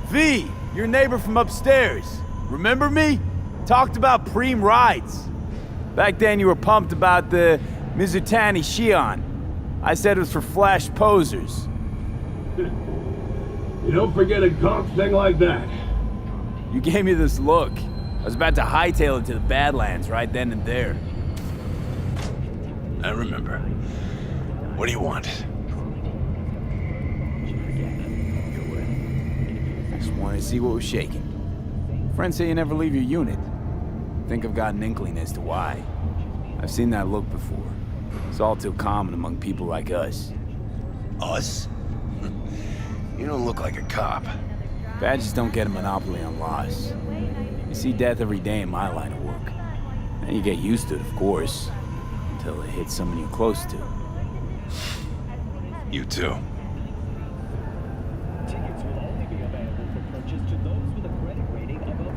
V, your neighbor from upstairs. Remember me? Talked about preem rides. Back then you were pumped about the Mizutani Shion. I said it was for flash posers. You don't forget a conk thing like that. You gave me this look. I was about to hightail it to the Badlands right then and there. I remember. What do you want? Just wanted to see what was shaking. Friends say you never leave your unit. Think I've got an inkling as to why. I've seen that look before. It's all too common among people like us. Us? You don't look like a cop. Badges don't get a monopoly on loss. You see death every day in my line of work. And you get used to it, of course, until it hits someone you're close to. You too.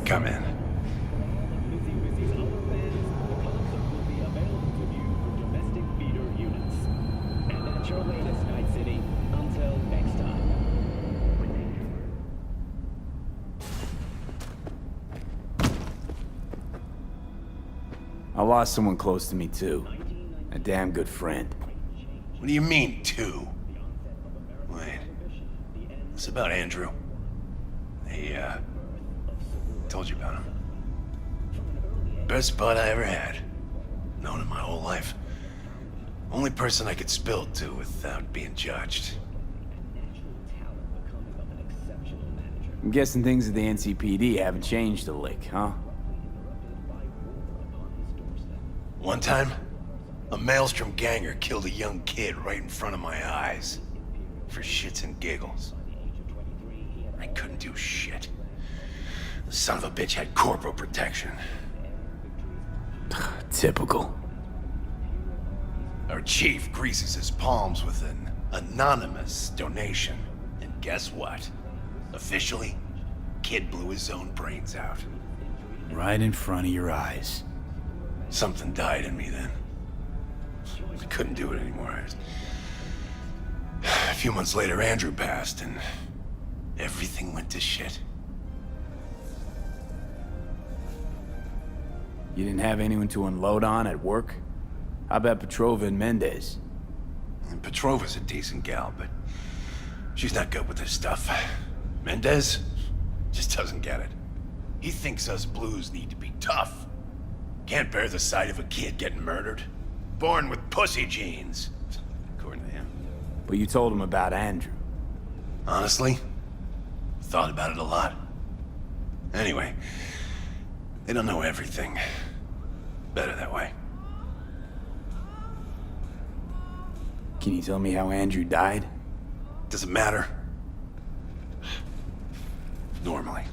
Come in. I lost someone close to me too. A damn good friend. What do you mean, two? Wait. It's about Andrew. He, told you about him. Best bud I ever had. Known him my whole life. Only person I could spill it to without being judged. I'm guessing things at the NCPD haven't changed a lick, huh? One time, a Maelstrom ganger killed a young kid right in front of my eyes. For shits and giggles. I couldn't do shit. The son of a bitch had corporal protection. Typical. Our chief greases his palms with an anonymous donation. And guess what? Officially, kid blew his own brains out. Right in front of your eyes. Something died in me then. I couldn't do it anymore. A few months later, Andrew passed, and everything went to shit. You didn't have anyone to unload on at work? How about Petrova and Mendez? And Petrova's a decent gal, but she's not good with this stuff. Mendez just doesn't get it. He thinks us blues need to be tough. Can't bear the sight of a kid getting murdered. Born with pussy genes, according to him. But you told him about Andrew. Honestly, thought about it a lot. Anyway, they don't know everything. Better that way. Can you tell me how Andrew died? Does it matter? Normally.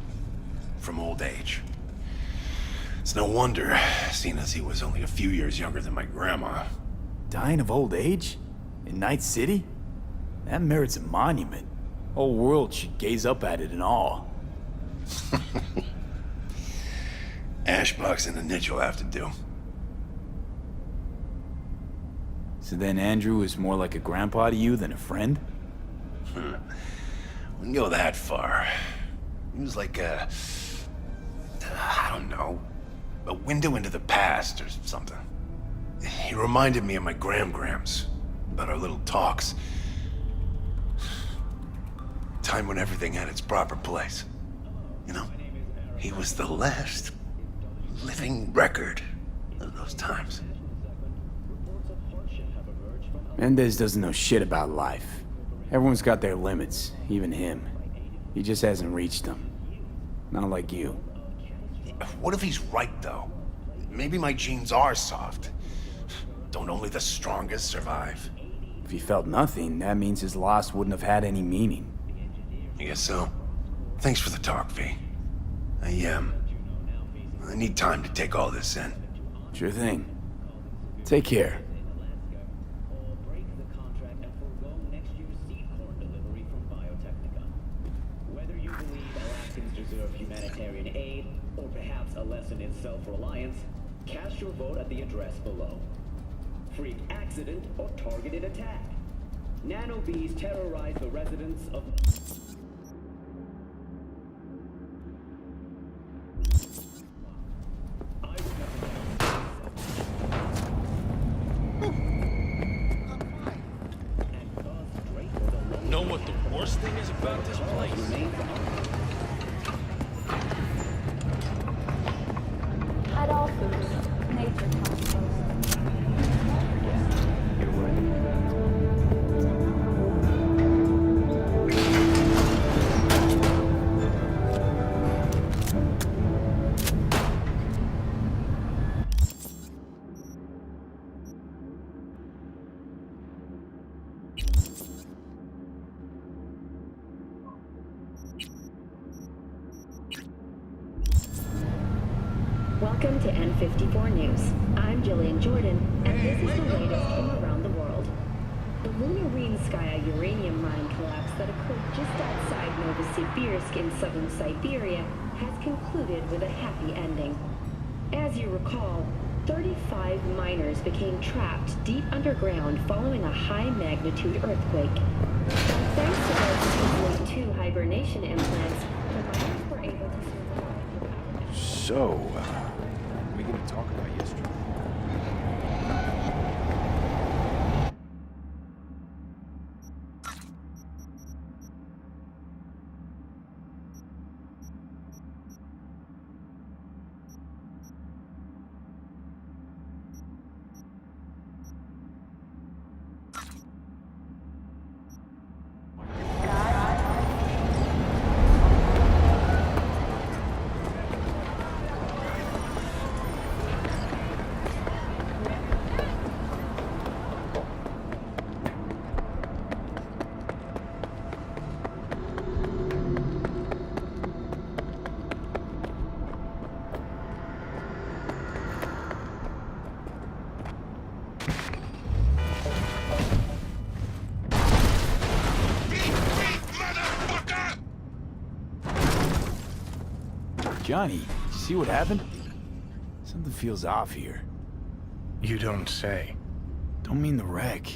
From old age. It's no wonder, seeing as he was only a few years younger than my grandma. Dying of old age? In Night City? That merits a monument. Whole world should gaze up at it in awe. Ashbox and a niche will have to do. So then Andrew is more like a grandpa to you than a friend? Wouldn't go that far. He was like I don't know, a window into the past or something. He reminded me of my grams about our little talks. Time when everything had its proper place. You know, he was the last living record of those times. Mendez doesn't know shit about life. Everyone's got their limits, even him. He just hasn't reached them. Not like you. What if he's right, though? Maybe my genes are soft. Don't only the strongest survive? If he felt nothing, that means his loss wouldn't have had any meaning. I guess so. Thanks for the talk, V. I need time to take all this in. Sure thing. Take care. Whether you believe Alaskans deserve humanitarian aid, or perhaps a lesson in self-reliance, cast your vote at the address below. Freak accident or targeted attack. Nano bees terrorize the residents of... Know what the worst thing is about this place? At all foods, nature comes first. Welcome to N54 News. I'm Jillian Jordan, and this is the latest from around the world. The Lunarinskaya uranium mine collapse that occurred just outside Novosibirsk in southern Siberia has concluded with a happy ending. As you recall, 35 miners became trapped deep underground following a high-magnitude earthquake. Thanks to those Season 2 hibernation implants, the miners were able to survive. So, what are we gonna talk about yesterday? Johnny, see what happened? Something feels off here. You don't say. Don't mean the wreck.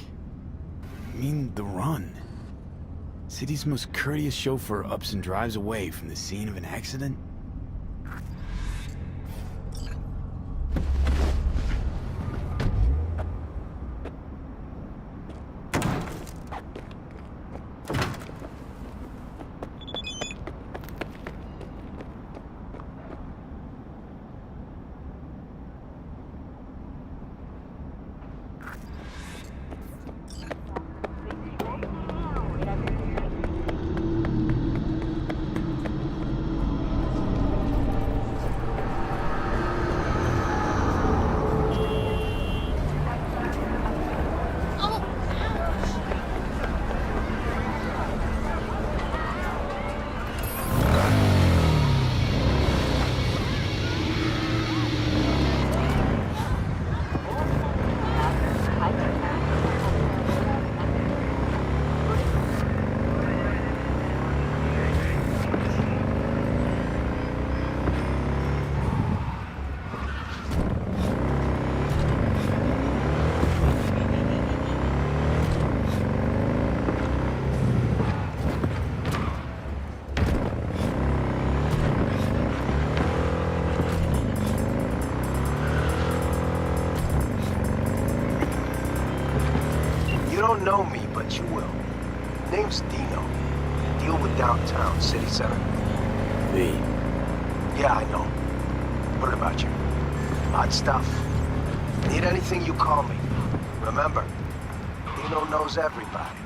I mean the run. City's most courteous chauffeur ups and drives away from the scene of an accident. don't know me, but you will. Name's Dino. Deal with downtown, city center. V. Yeah, I know. Heard about you. Odd stuff. Need anything, you call me. Remember, Dino knows everybody.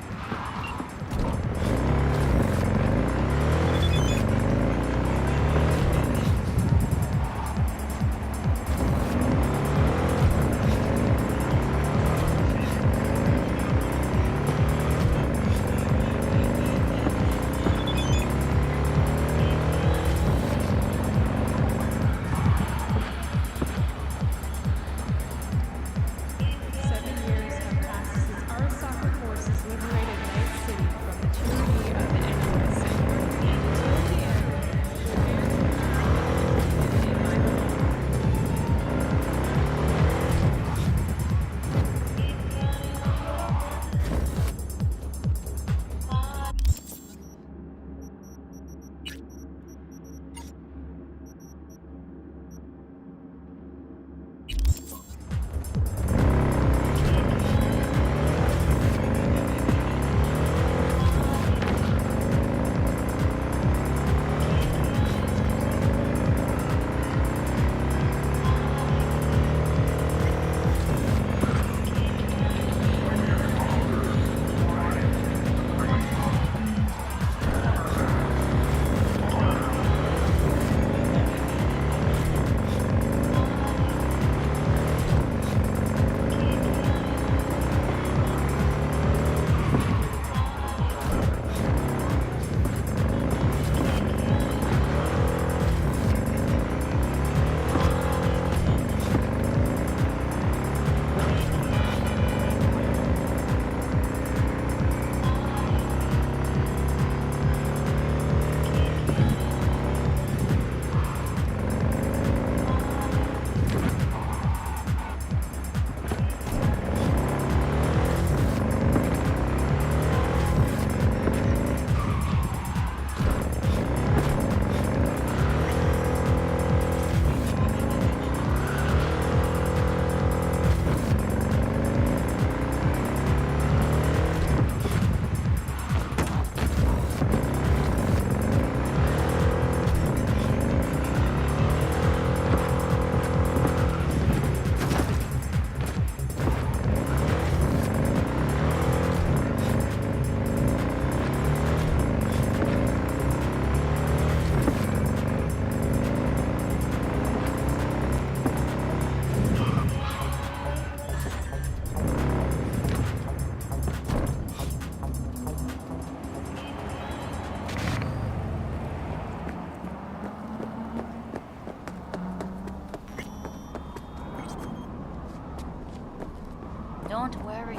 Don't worry.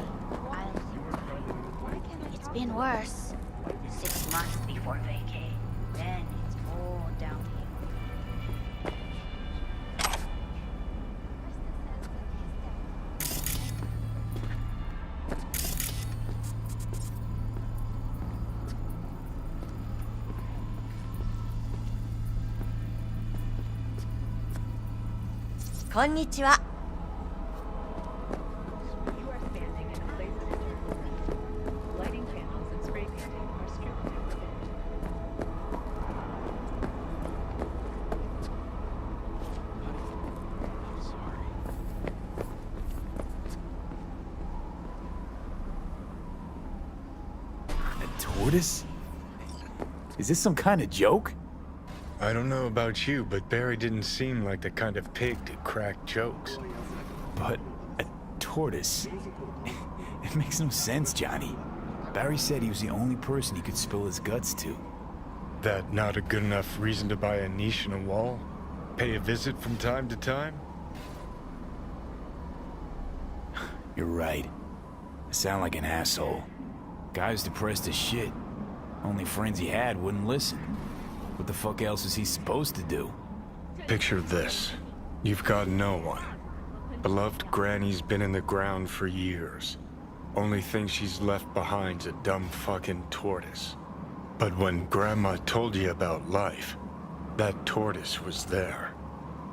It's been worse. 6 months before vacay. Then it's all downhill. Konnichiwa. Tortoise? Is this some kind of joke? I don't know about you, but Barry didn't seem like the kind of pig to crack jokes. But a tortoise? It makes no sense, Johnny. Barry said he was the only person he could spill his guts to. That not a good enough reason to buy a niche in a wall? Pay a visit from time to time? You're right. I sound like an asshole. Guy's depressed as shit. Only friends he had wouldn't listen. What the fuck else is he supposed to do? Picture this. You've got no one. Beloved Granny's been in the ground for years. Only thing she's left behind's a dumb fucking tortoise. But when Grandma told you about life, that tortoise was there.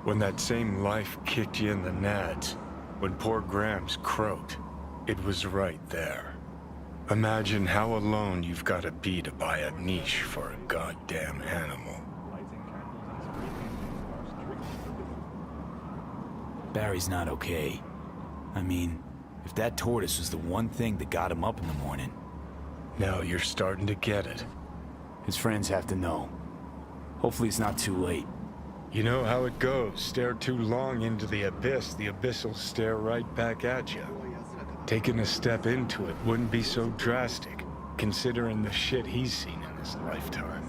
When that same life kicked you in the nads, when poor Grams croaked, it was right there. Imagine how alone you've got to be to buy a niche for a goddamn animal. Barry's not okay. I mean, if that tortoise was the one thing that got him up in the morning... Now you're starting to get it. His friends have to know. Hopefully it's not too late. You know how it goes. Stare too long into the abyss will stare right back at you. Taking a step into it wouldn't be so drastic, considering the shit he's seen in his lifetime.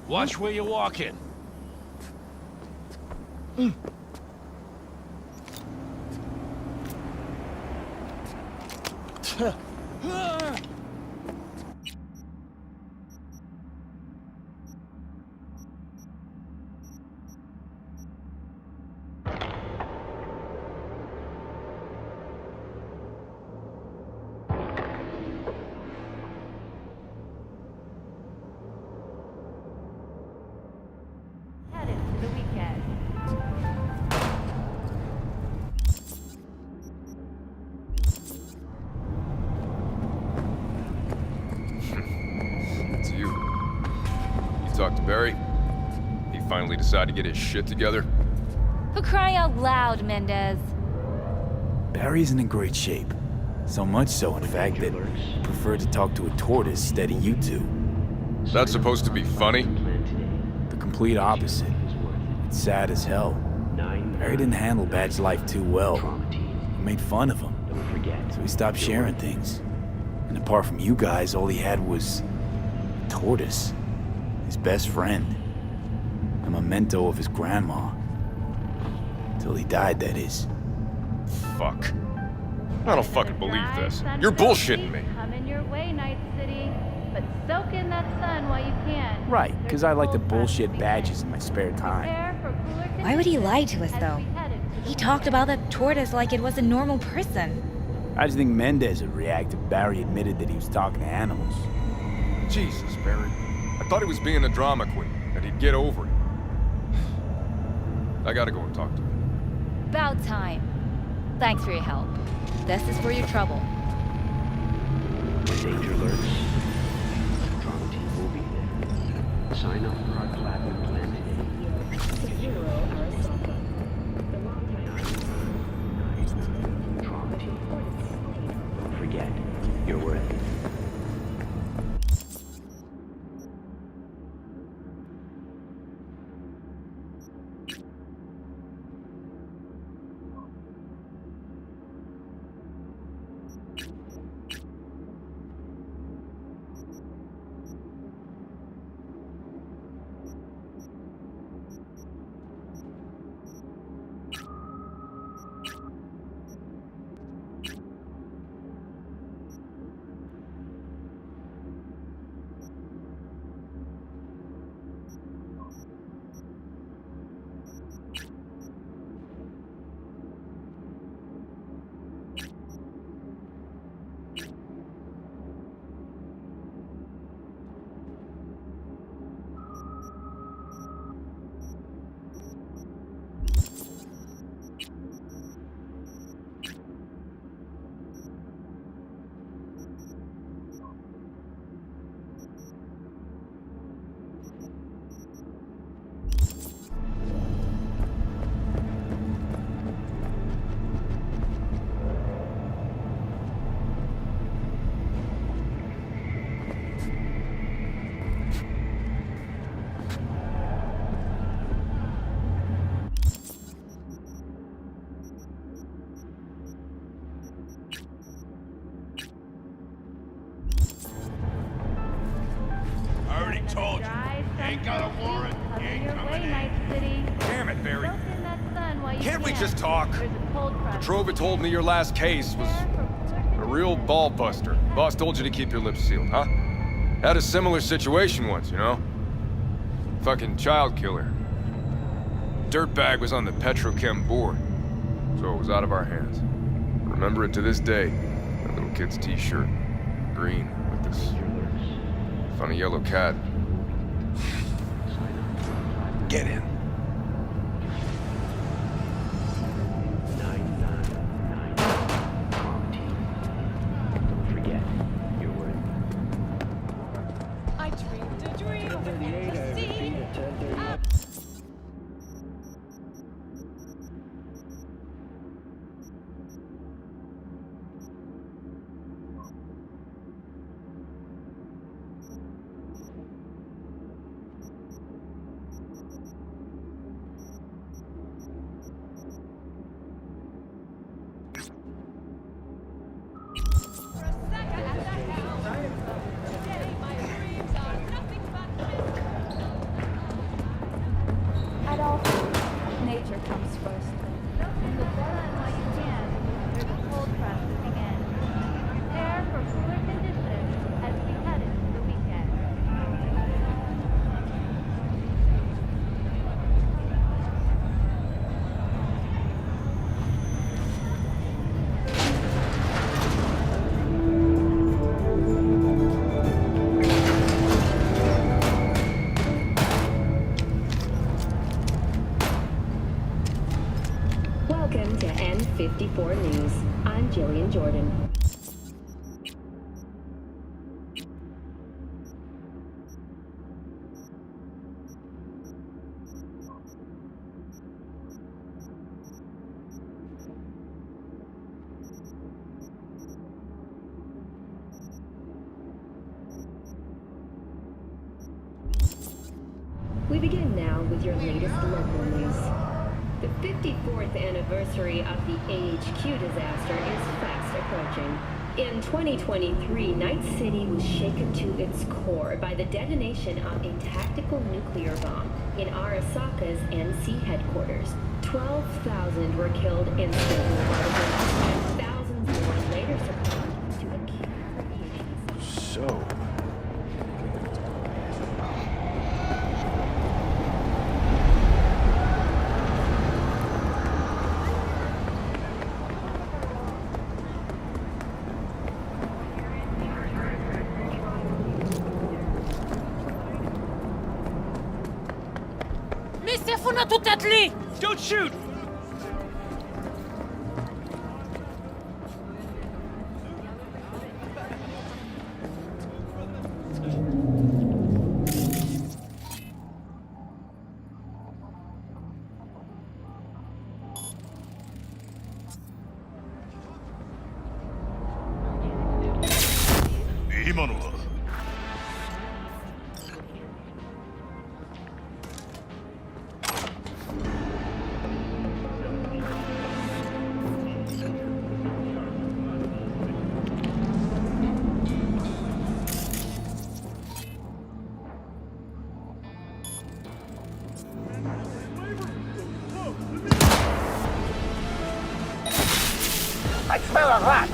Watch where you're walking. Headed to the weekend. It's you. You talked to Barry? He finally decided to get his shit together? For crying out loud, Mendez. Barry isn't in great shape. So much so, in fact, that he preferred to talk to a tortoise instead of you two. That's supposed to be funny? The complete opposite. It's sad as hell. Barry didn't handle Bad's life too well. He made fun of him. So he stopped sharing things. And apart from you guys, all he had was... a tortoise. His best friend. A memento of his grandma. Till he died, that is. Fuck. I don't fucking believe this. You're bullshitting me. Coming your way, Night City. But soak in that sun while you can. Right, because I like to bullshit badges in my spare time. Why would he lie to us, though? He talked about the tortoise like it was a normal person. I just think Mendez would react if Barry admitted that he was talking to animals. Jesus, Barry. I thought he was being a drama queen, and he'd get over it. I gotta go and talk to him. About time. Thanks for your help. This is for your trouble. When danger lurks, the drama team will be there. Sign up for our platinum plan today. Drama team. Don't forget, you're worth it. Told you. Ain't got a warrant. Ain't coming in. Night City. Damn it, Barry. Soak in that sun while you Can't we can. just talk? There's a cold front. Petrova told me your last case was a real ball buster. Boss told you to keep your lips sealed, huh? Had a similar situation once, you know? Fucking child killer. Dirtbag was on the Petrochem board, so it was out of our hands. Remember it to this day. That little kid's t-shirt. Green with this Found a yellow cat. Get in. 999. Wrong team. Don't forget, you're worth. I dreamed a dream of fantasy. At all times, nature comes first. So run while you can. There's a cold front moving in. Prepare for cooler conditions as we head into the weekend. Welcome to N54 News. I'm Jillian Jordan. We begin now with your latest local news. The 54th anniversary of the AHQ disaster is fast approaching. In 2023, Night City was shaken to its core by the detonation of a tactical nuclear bomb in Arasaka's NC headquarters. 12,000 were killed instantly, and thousands more later succumbed to acute radiation. So, Don't shoot! I smell a rat!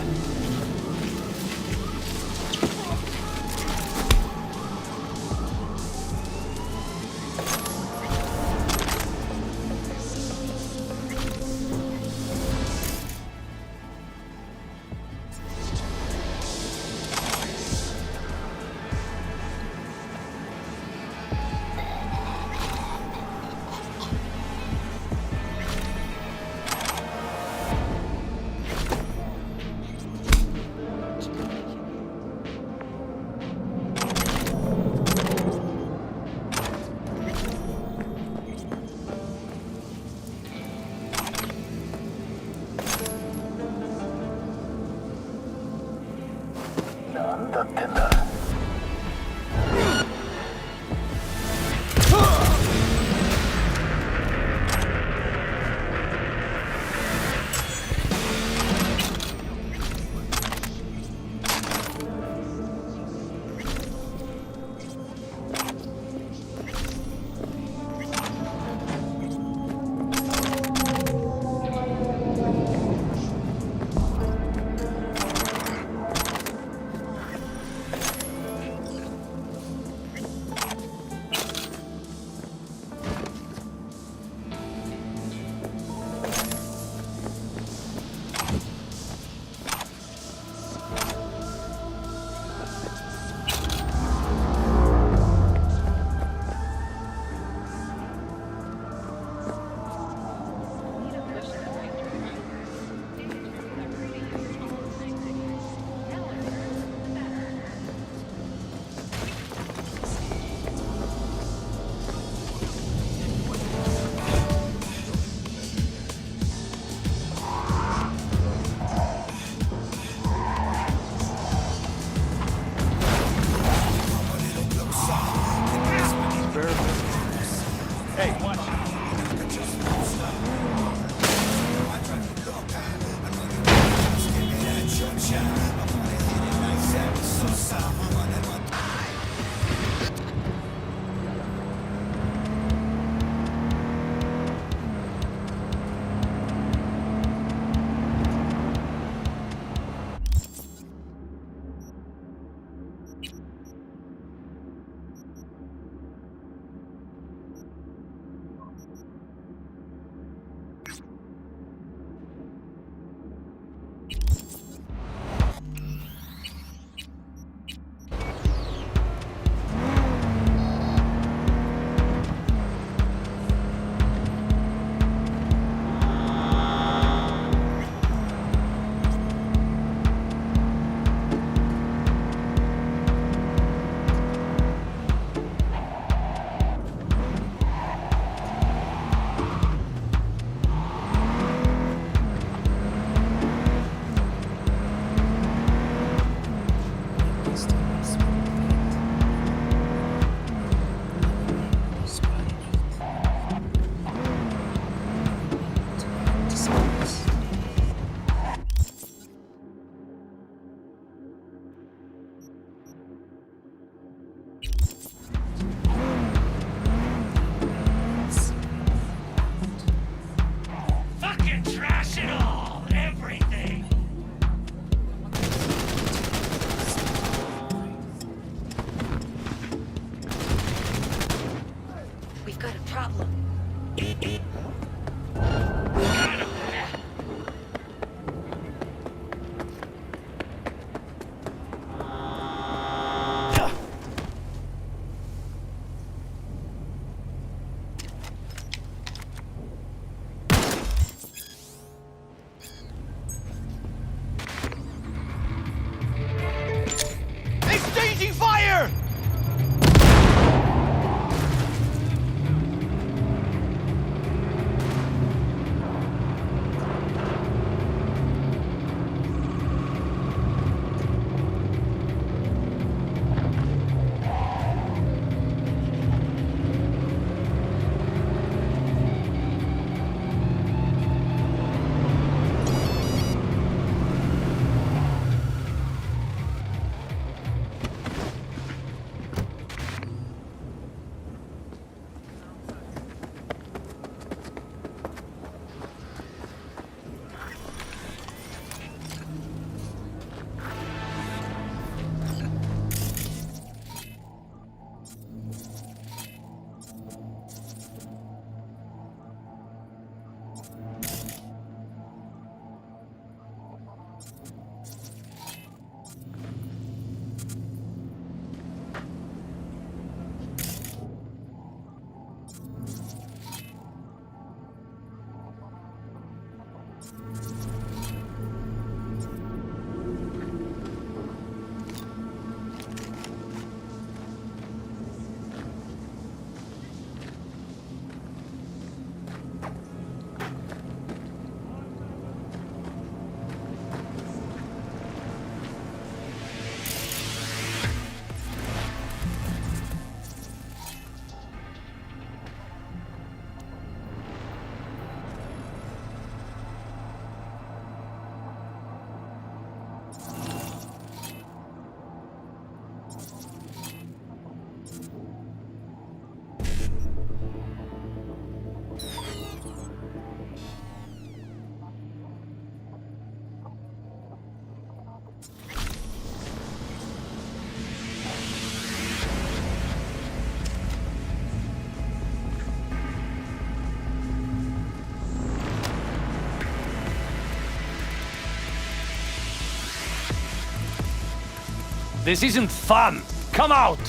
This isn't fun! Come out!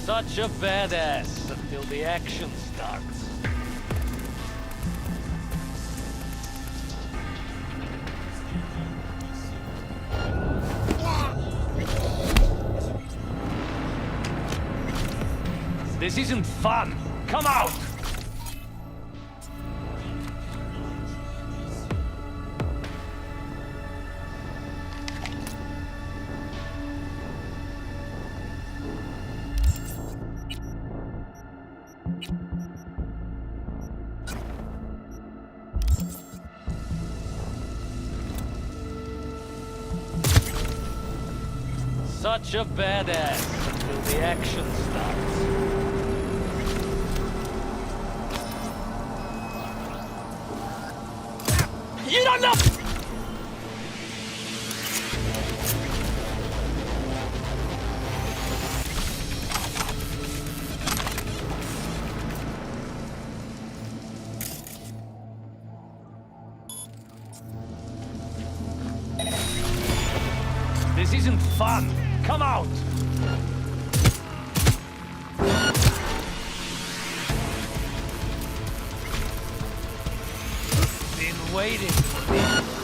Such a badass until the action starts. This isn't fun! Come out! Such a badass until the action starts. You don't know! This isn't fun! Come out! Been waiting for this.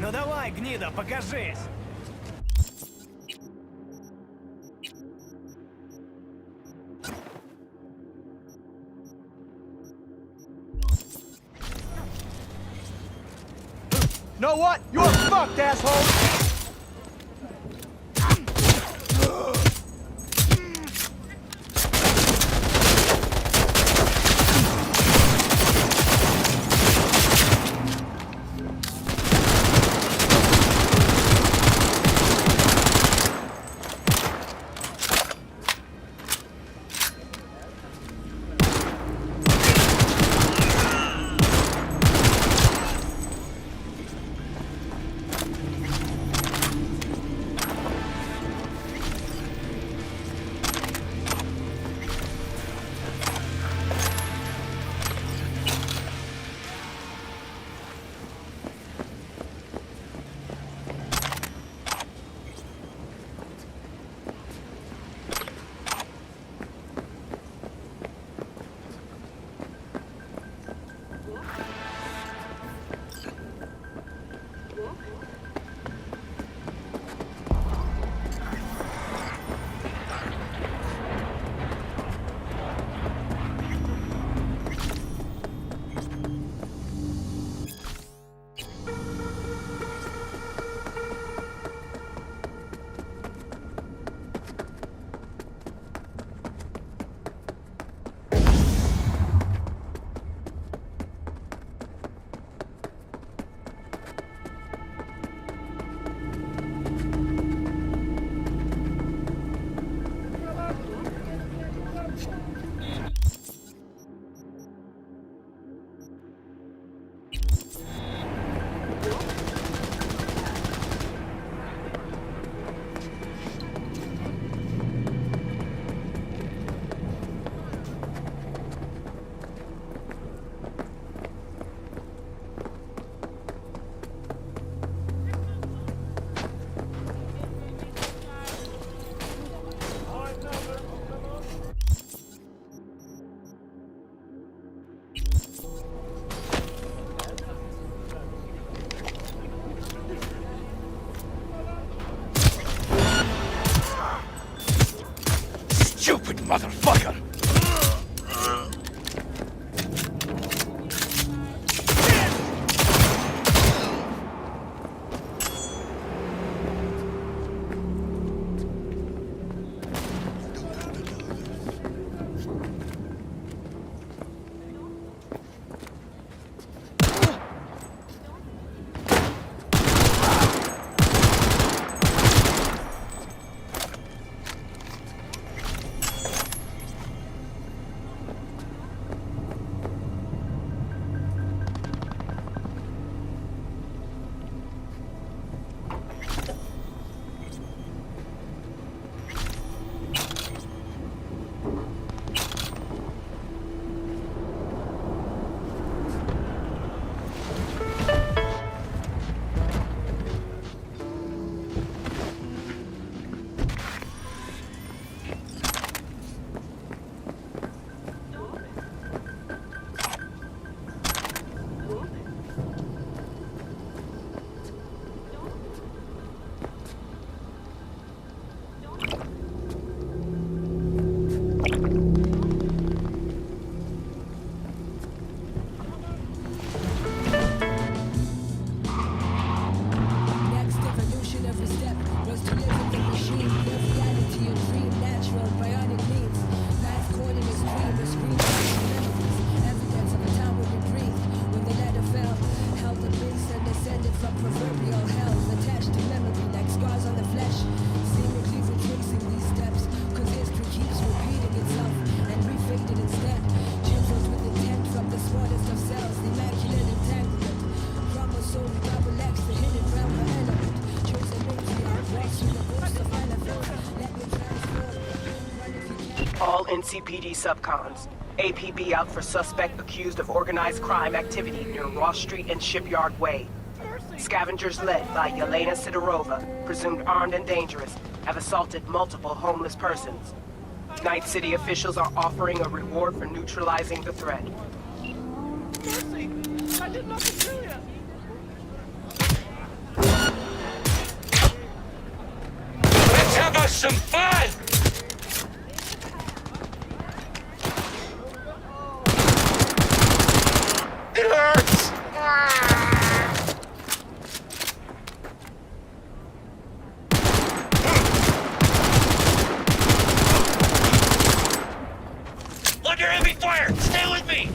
Ну давай, гнида, покажись! Know what? You're fucked, asshole! motherfucker! All NCPD subcons. APB out for suspect accused of organized crime activity near Ross Street and Shipyard Way. Scavengers led by Yelena Sidorova, presumed armed and dangerous, have assaulted multiple homeless persons. Night City officials are offering a reward for neutralizing the threat. Mercy! I did nothing to you! Let's have us some fun! It hurts! Under heavy fire! Stay with me!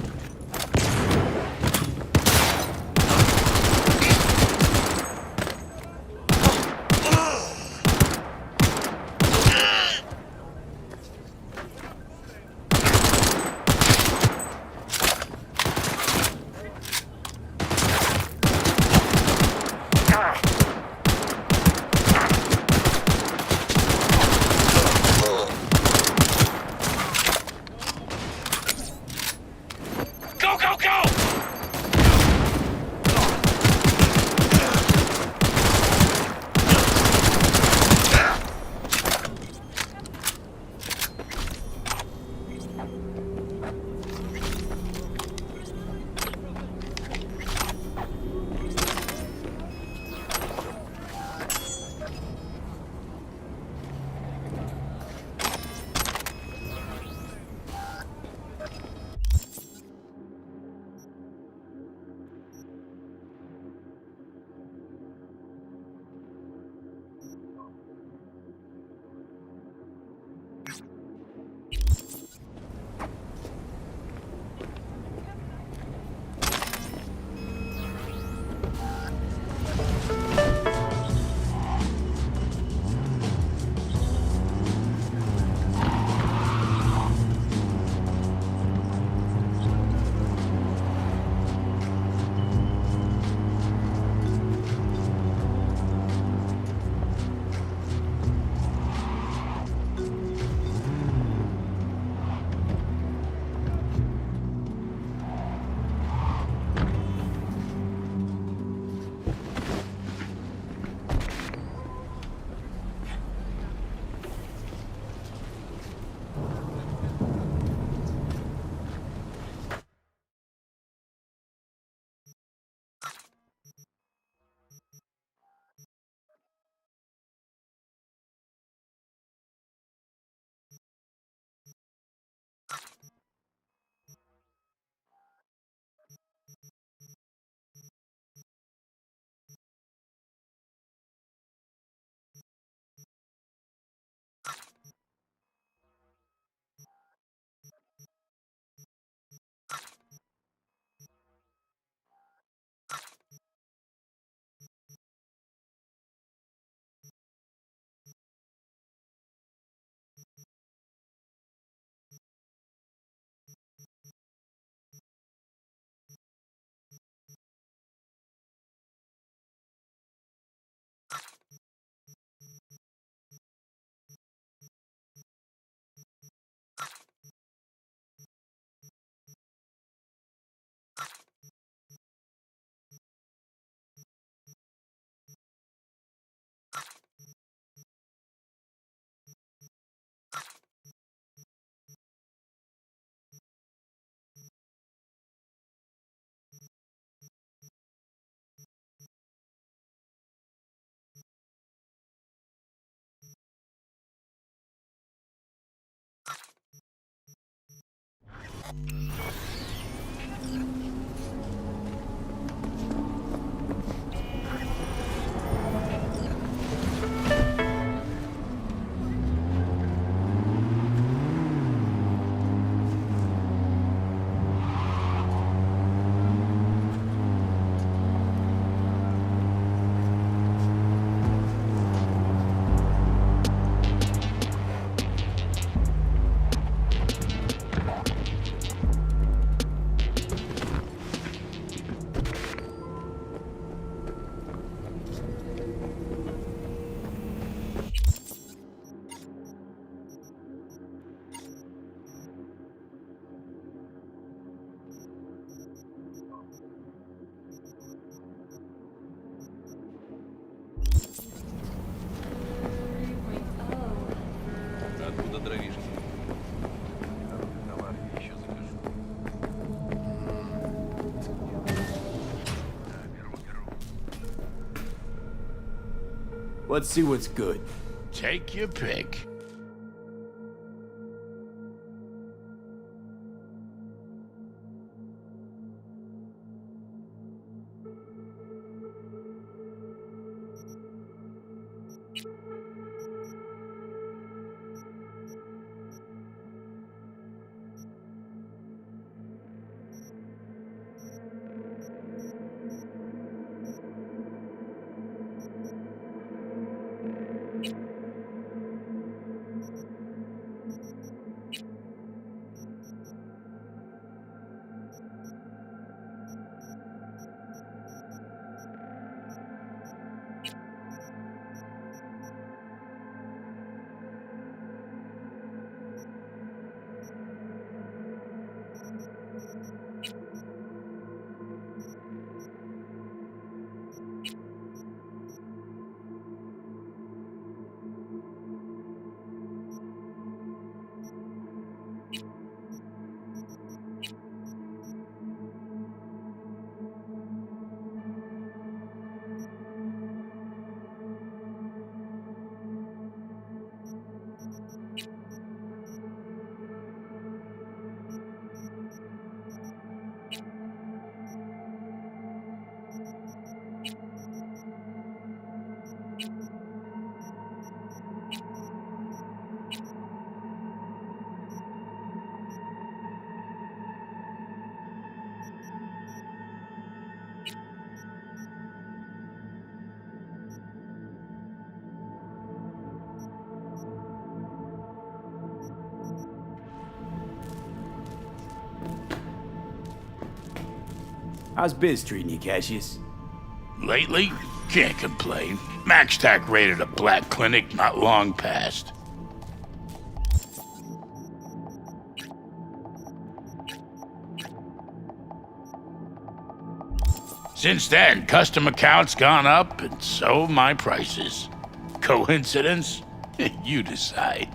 Откуда дровишки? Let's see what's good. Take your pick. How's biz treating you, Cassius? Lately, can't complain. MaxTac raided a black clinic not long past. Since then, customer count's gone up, and so my prices. Coincidence? You decide.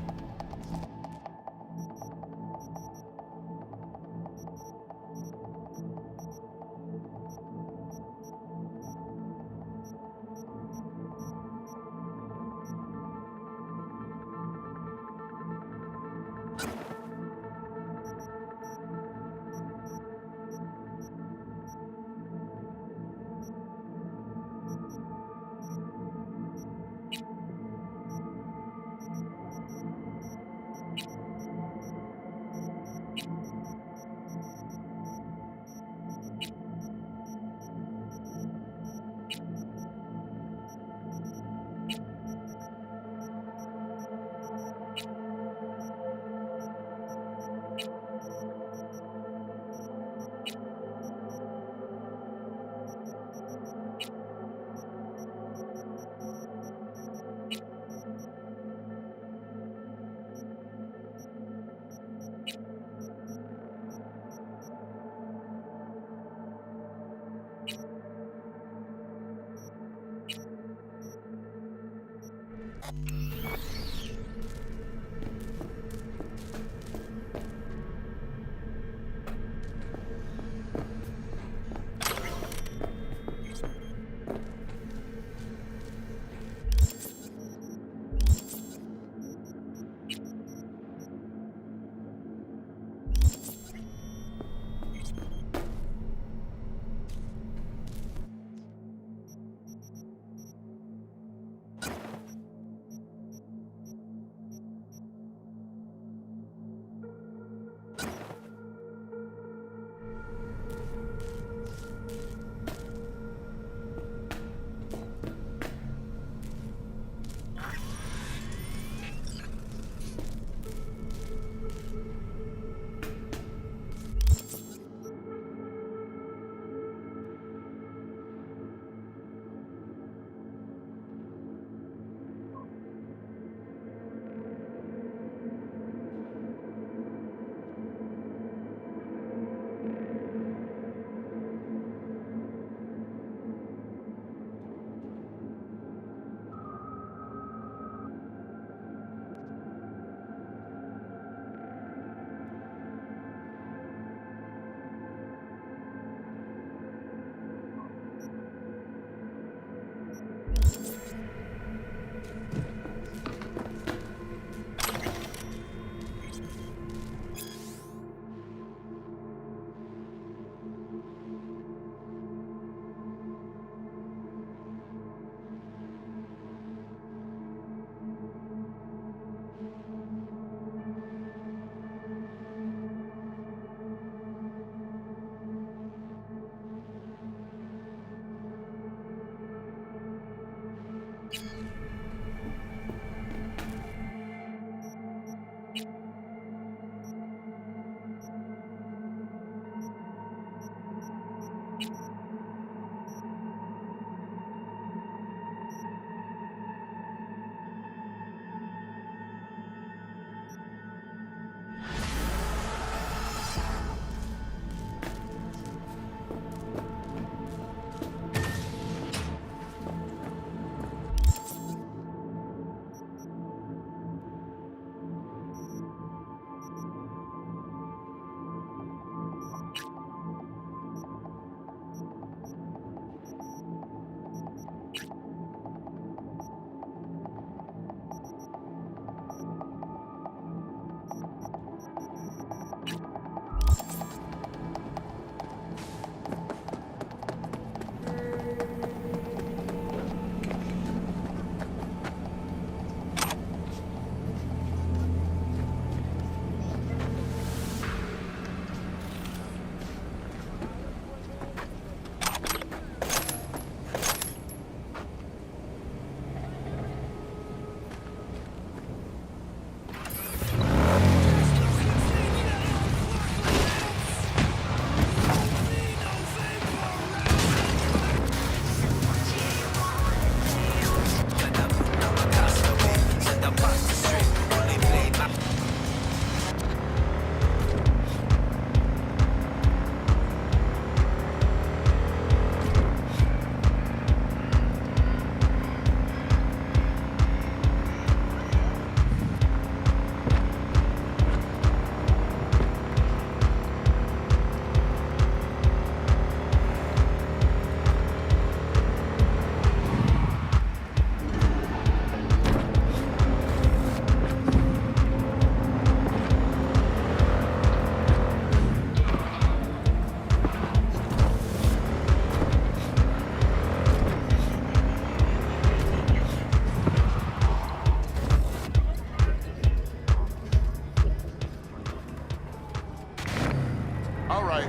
All right.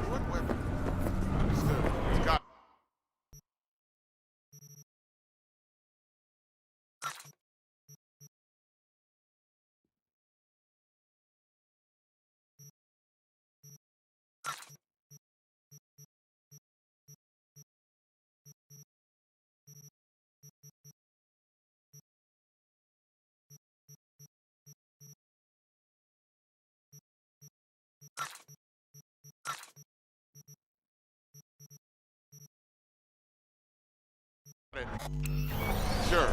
What? Understood. It's got. Sure.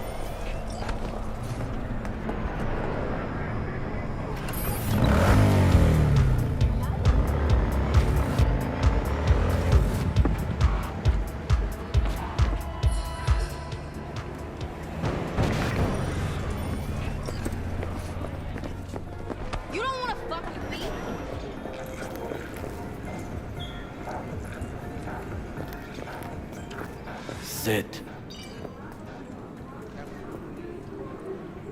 You don't want to fuck with me? Sit.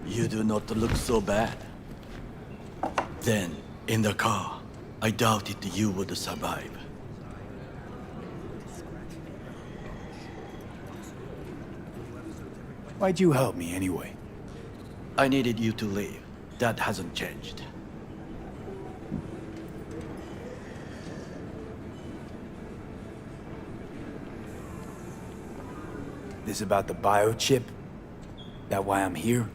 You do not look so bad. Then, in the car, I doubted you would survive. Why'd you help me anyway? I needed you to leave. That hasn't changed. This about the biochip? That why I'm here?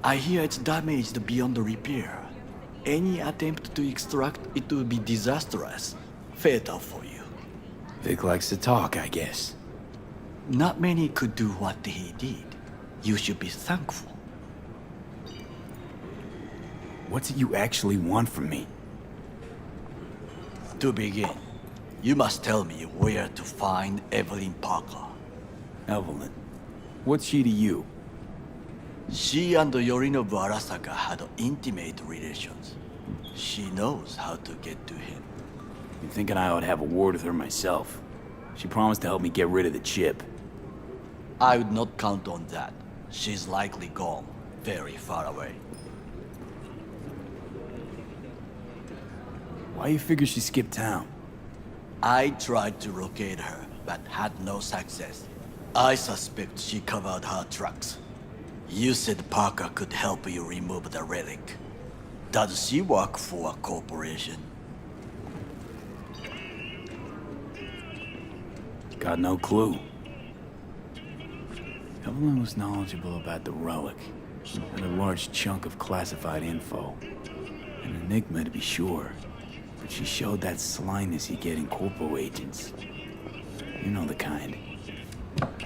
I hear it's damaged beyond repair. Any attempt to extract it would be disastrous. Fatal for you. Vic likes to talk, I guess. Not many could do what he did. You should be thankful. What's it you actually want from me? To begin, you must tell me where to find Evelyn Parker. Evelyn? What's she to you? She and Yorinobu Arasaka had intimate relations. She knows how to get to him. You're thinking I ought to have a word with her myself. She promised to help me get rid of the chip. I would not count on that. She's likely gone, very far away. Why you figure she skipped town? I tried to locate her, but had no success. I suspect she covered her tracks. You said Parker could help you remove the relic. Does she work for a corporation? Got no clue. Evelyn was knowledgeable about the relic, and a large chunk of classified info. An enigma to be sure, but she showed that slyness you get in corpo agents. You know the kind.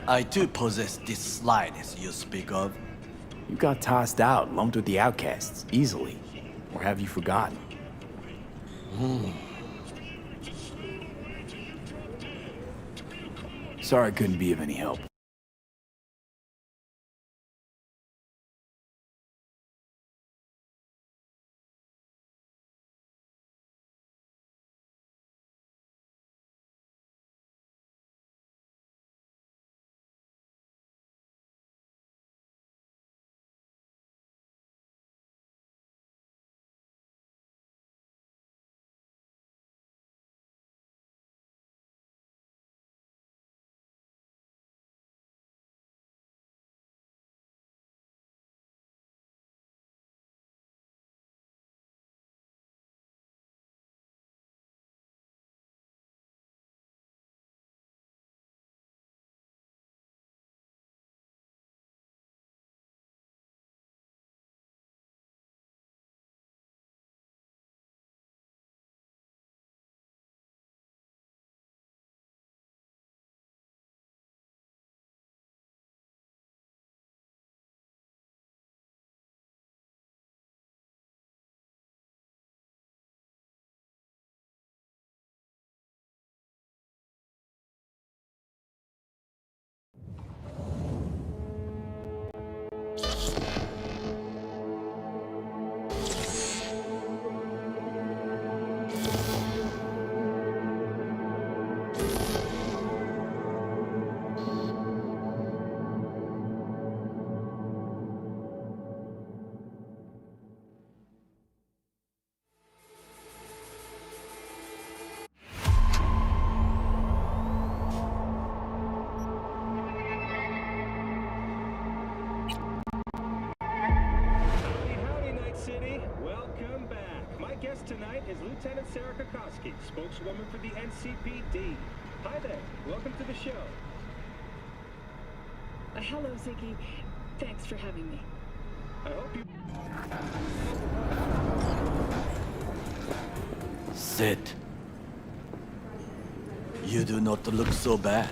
I too possess this slyness you speak of. You got tossed out, lumped with the outcasts, easily. Or have you forgotten? Sorry I couldn't be of any help. My guest tonight is Lieutenant Sarah Kokoski, spokeswoman for the NCPD. Hi there. Welcome to the show. Hello, Ziggy. Thanks for having me. I hope you... Sit. You do not look so bad.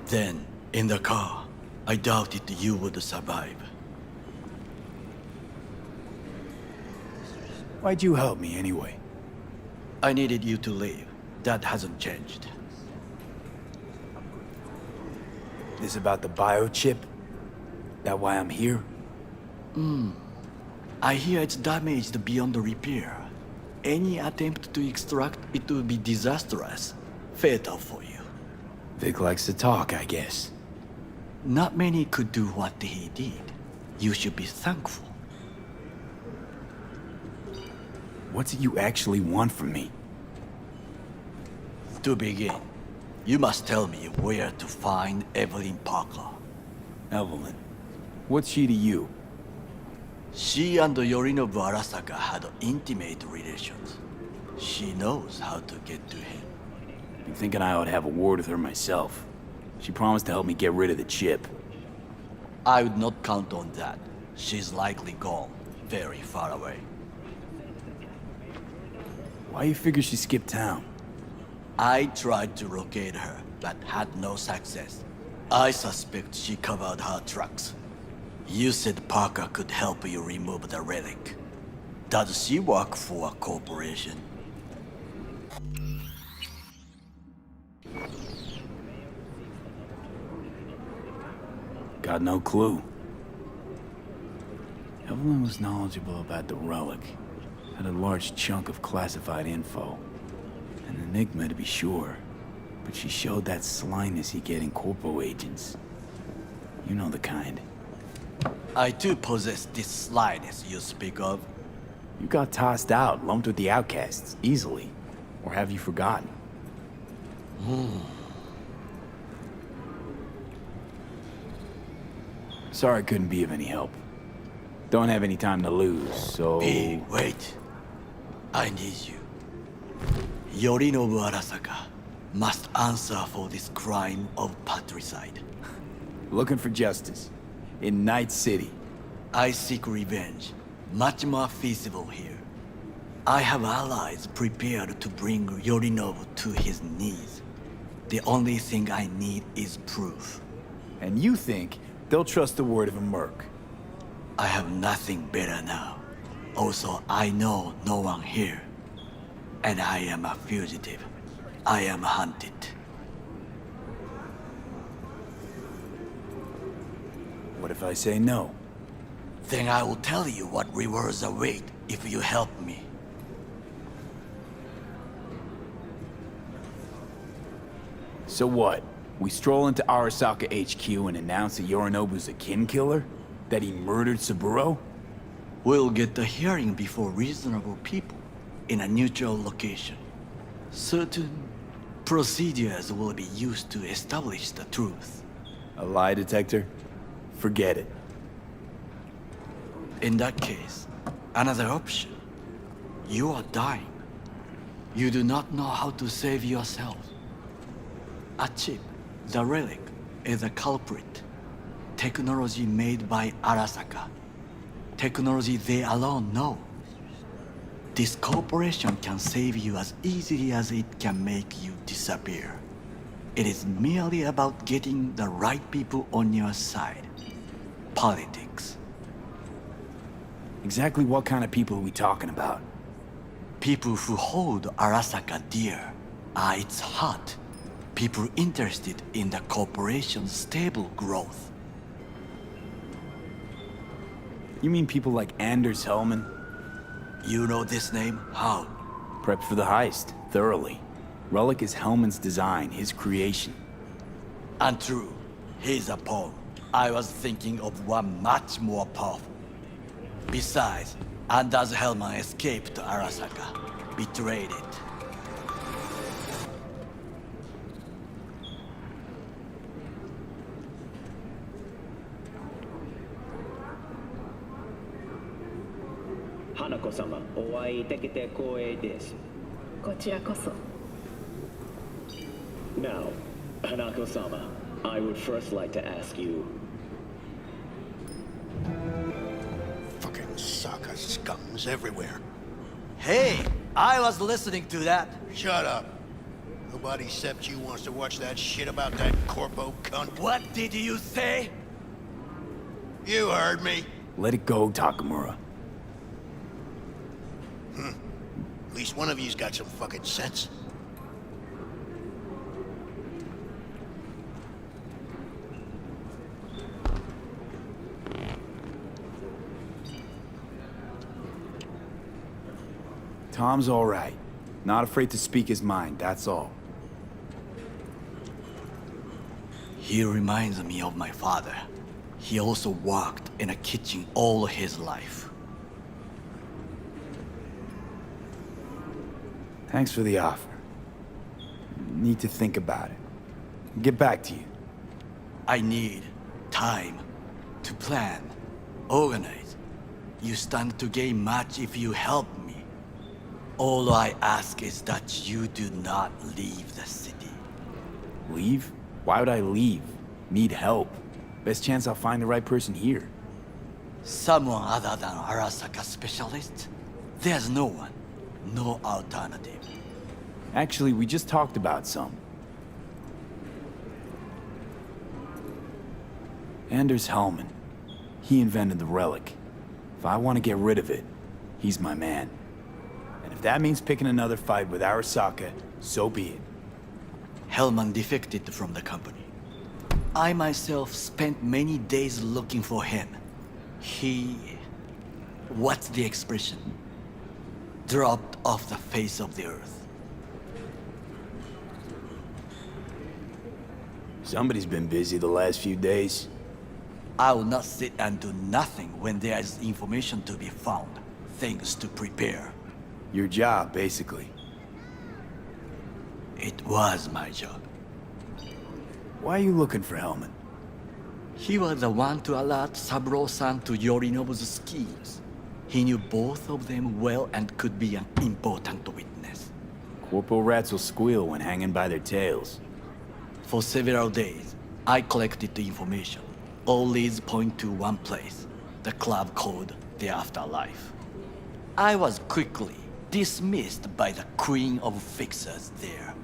Then, in the car, I doubted you would survive. Why'd you help me anyway? I needed you to leave. That hasn't changed. This about the biochip? That why I'm here? I hear it's damaged beyond repair. Any attempt to extract it would be disastrous. Fatal for you. Vic likes to talk, I guess. Not many could do what he did. You should be thankful. What's it you actually want from me? To begin, you must tell me where to find Evelyn Parker. Evelyn? What's she to you? She and Yorinobu Arasaka had intimate relations. She knows how to get to him. I'm thinking I ought to have a word with her myself. She promised to help me get rid of the chip. I would not count on that. She's likely gone, very far away. Why you figure she skipped town? I tried to locate her, but had no success. I suspect she covered her tracks. You said Parker could help you remove the relic. Does she work for a corporation? Got no clue. Evelyn was knowledgeable about the relic. Had a large chunk of classified info. An enigma to be sure. But she showed that slyness you get in corpo agents. You know the kind. I too possess this slyness you speak of. You got tossed out, lumped with the outcasts, easily. Or have you forgotten? Sorry I couldn't be of any help. Don't have any time to lose, so... Hey, wait. I need you. Yorinobu Arasaka must answer for this crime of patricide. Looking for justice. In Night City. I seek revenge. Much more feasible here. I have allies prepared to bring Yorinobu to his knees. The only thing I need is proof. And you think they'll trust the word of a merc? I have nothing better now. Also, I know no one here. And I am a fugitive. I am hunted. What if I say no? Then I will tell you what rewards await if you help me. So what? We stroll into Arasaka HQ and announce that Yorinobu's a kin killer? That he murdered Saburo? We'll get the hearing before reasonable people, in a neutral location. Certain procedures will be used to establish the truth. A lie detector? Forget it. In that case, another option. You are dying. You do not know how to save yourself. A chip, the relic, is a culprit. Technology made by Arasaka. Technology they alone know. This corporation can save you as easily as it can make you disappear. It is merely about getting the right people on your side. Politics. Exactly what kind of people are we talking about? People who hold Arasaka dear are its heart. People interested in the corporation's stable growth. You mean people like Anders Hellman? You know this name? How? Prepped for the heist, thoroughly. Relic is Hellman's design, his creation. Untrue. He's a pawn. I was thinking of one much more powerful. Besides, Anders Hellman escaped Arasaka, betrayed it. Hanako-sama. お会いできて光栄です。こちらこそ。Now, Hanako-sama, I would first like to ask you... Fucking Saka scums everywhere. Hey, I was listening to that. Shut up. Nobody except you wants to watch that shit about that corpo cunt. What did you say? You heard me. Let it go, Takamura. At least one of you's got some fucking sense. Tom's all right. Not afraid to speak his mind, that's all. He reminds me of my father. He also worked in a kitchen all his life. Thanks for the offer. Need to think about it. Get back to you. I need time to plan, organize. You stand to gain much if you help me. All I ask is that you do not leave the city. Leave? Why would I leave? Need help. Best chance I'll find the right person here. Someone other than Arasaka specialist? There's no one. No alternative. Actually, we just talked about some. Anders Hellman. He invented the relic. If I want to get rid of it, he's my man. And if that means picking another fight with Arasaka, so be it. Hellman defected from the company. I myself spent many days looking for him. He... what's the expression? Dropped off the face of the earth. Somebody's been busy the last few days. I will not sit and do nothing when there is information to be found. Things to prepare. Your job, basically. It was my job. Why are you looking for Hellman? He was the one to alert Saburo-san to Yorinobu's schemes. He knew both of them well and could be an important witness. Corporal rats will squeal when hanging by their tails. For several days, I collected the information. All leads point to one place, the club called the Afterlife. I was quickly dismissed by the queen of fixers there,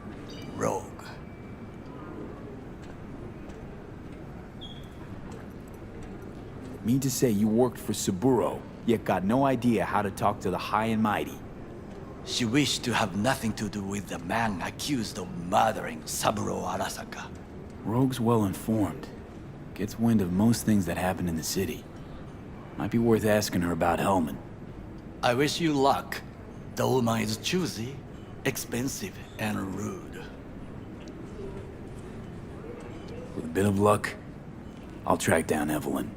Rogue. Mean to say you worked for Saburo, yet got no idea how to talk to the high and mighty. She wished to have nothing to do with the man accused of murdering Saburo Arasaka. Rogue's well informed. Gets wind of most things that happen in the city. Might be worth asking her about Hellman. I wish you luck. The woman is choosy, expensive, and rude. With a bit of luck, I'll track down Evelyn.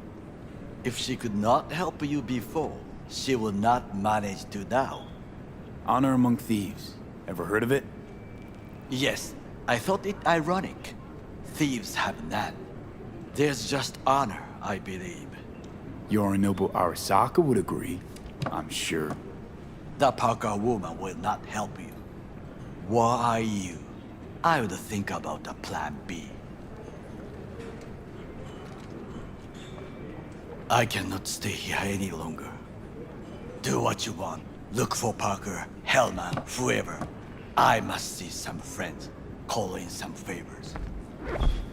If she could not help you before, she will not manage to now. Honor among thieves. Ever heard of it? Yes, I thought it ironic. Thieves have none. There's just honor, I believe. Yorinobu Arasaka would agree, I'm sure. The Parker woman will not help you. Why you? I would think about a plan B. I cannot stay here any longer. Do what you want. Look for Parker, Hellman, whoever. I must see some friends. Call in some favors.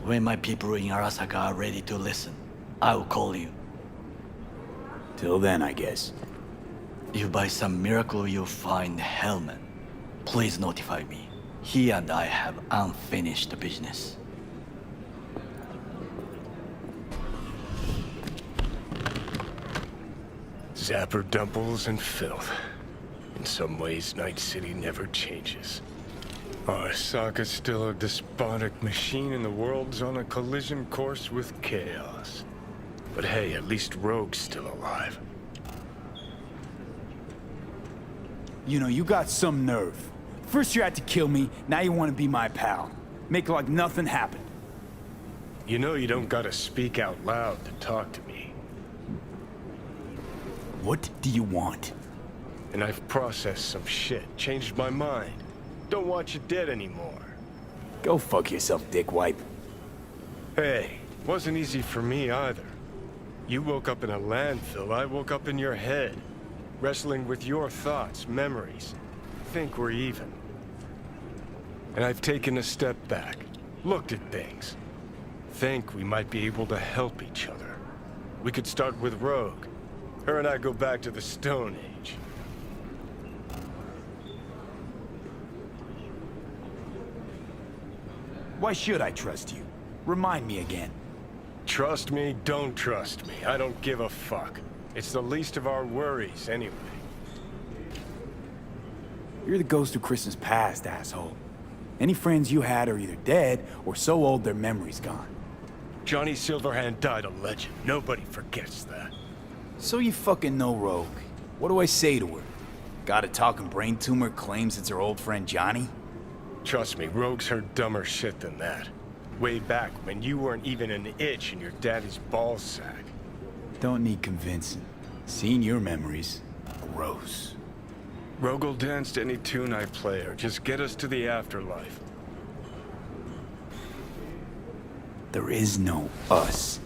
When my people in Arasaka are ready to listen, I will call you. Till then, I guess. If by some miracle you find Hellman, please notify me. He and I have unfinished business. Zapper dumples and filth. In some ways, Night City never changes. Arasaka's still a despotic machine and the world's on a collision course with chaos. But hey, at least Rogue's still alive. You know, you got some nerve. First you had to kill me, now you want to be my pal. Make like nothing happened. You know you don't gotta speak out loud to talk to me. What do you want? And I've processed some shit, changed my mind. Don't want you dead anymore. Go fuck yourself, dickwipe. Hey, wasn't easy for me either. You woke up in a landfill, I woke up in your head. Wrestling with your thoughts, memories. Think we're even. And I've taken a step back, looked at things. Think we might be able to help each other. We could start with Rogue. Her and I go back to the Stone Age. Why should I trust you? Remind me again. Trust me, don't trust me. I don't give a fuck. It's the least of our worries, anyway. You're the ghost of Christmas past, asshole. Any friends you had are either dead or so old their memory's gone. Johnny Silverhand died a legend. Nobody forgets that. So you fucking know Rogue. What do I say to her? Got a talking brain tumor claims it's her old friend Johnny? Trust me, Rogue's heard dumber shit than that. Way back when you weren't even an itch in your daddy's ballsack. Don't need convincing. Seeing your memories, gross. Rogue will dance to any tune I play her. Just get us to the afterlife. There is no us.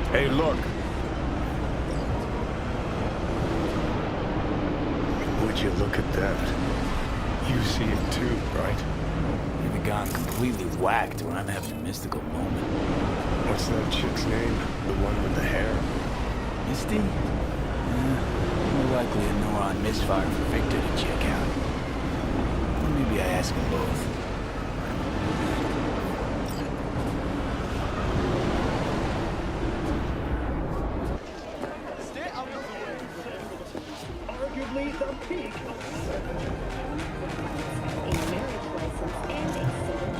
Hey, look. Would you look at that? You see it too, right? Either gone completely whacked or I'm having a mystical moment. What's that chick's name? The one with the hair? Misty? More likely a neuron misfire for Victor to check out. Or maybe I ask them both. Arguably the peak. A marriage license and a civil.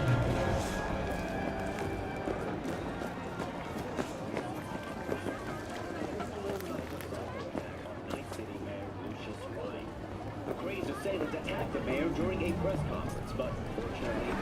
The Cranes are saying to act the mayor during a press conference, but fortunately...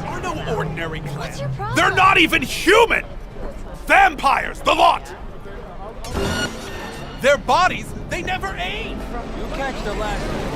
Are no ordinary clan. What's your problem? They're not even human! Vampires, the lot! Their bodies, they never age! You catch the last one.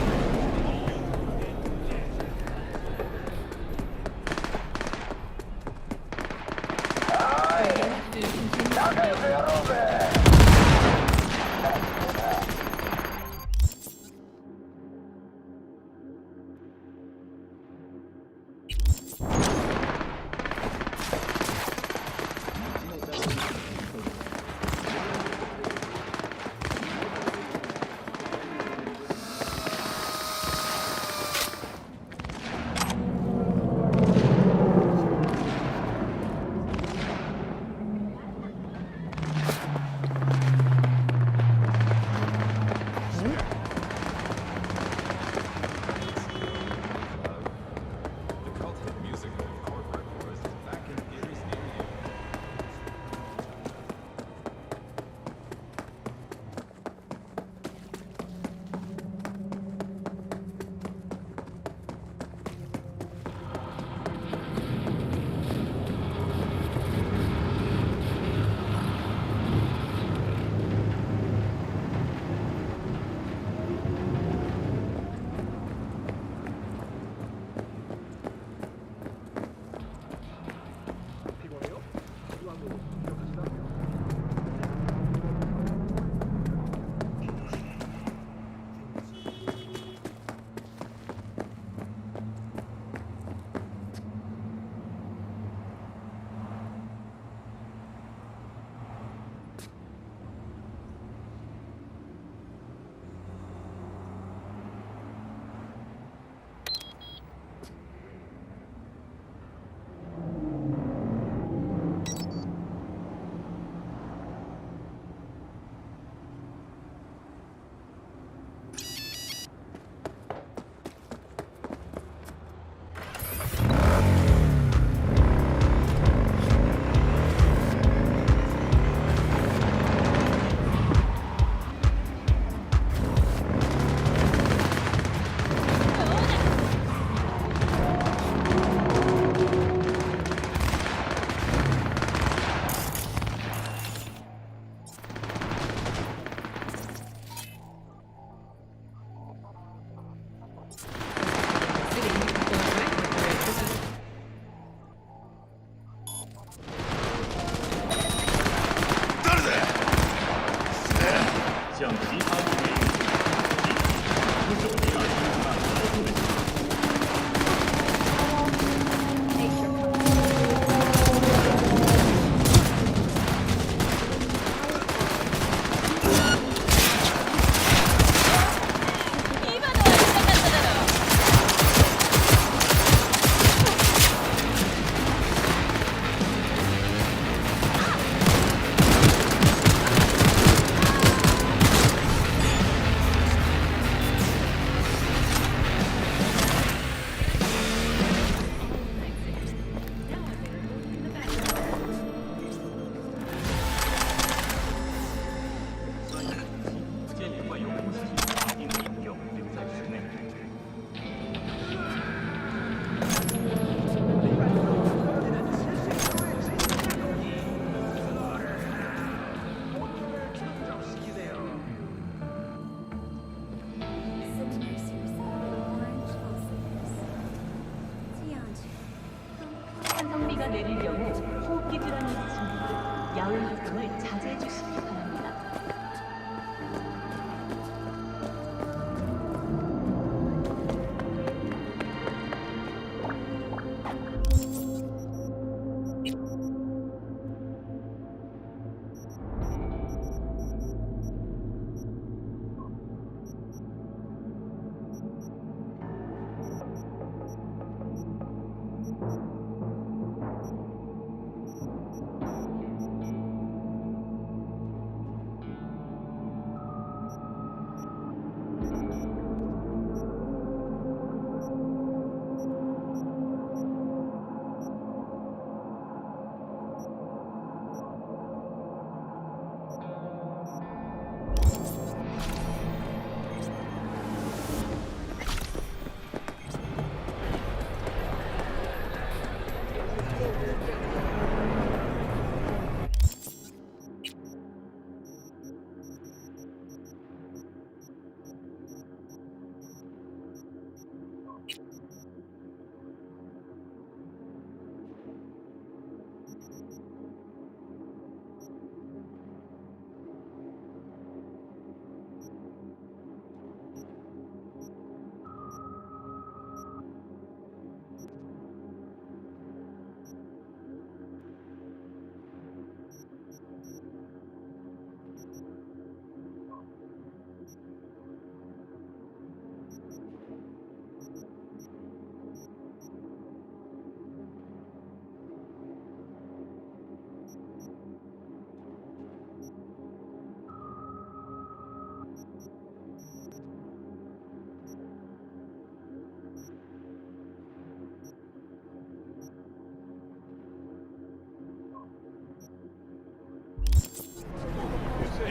산성비가 내릴 경우 호흡기 질환이 있으십니다. 야외 활동을 자제해 주시기 바랍니다.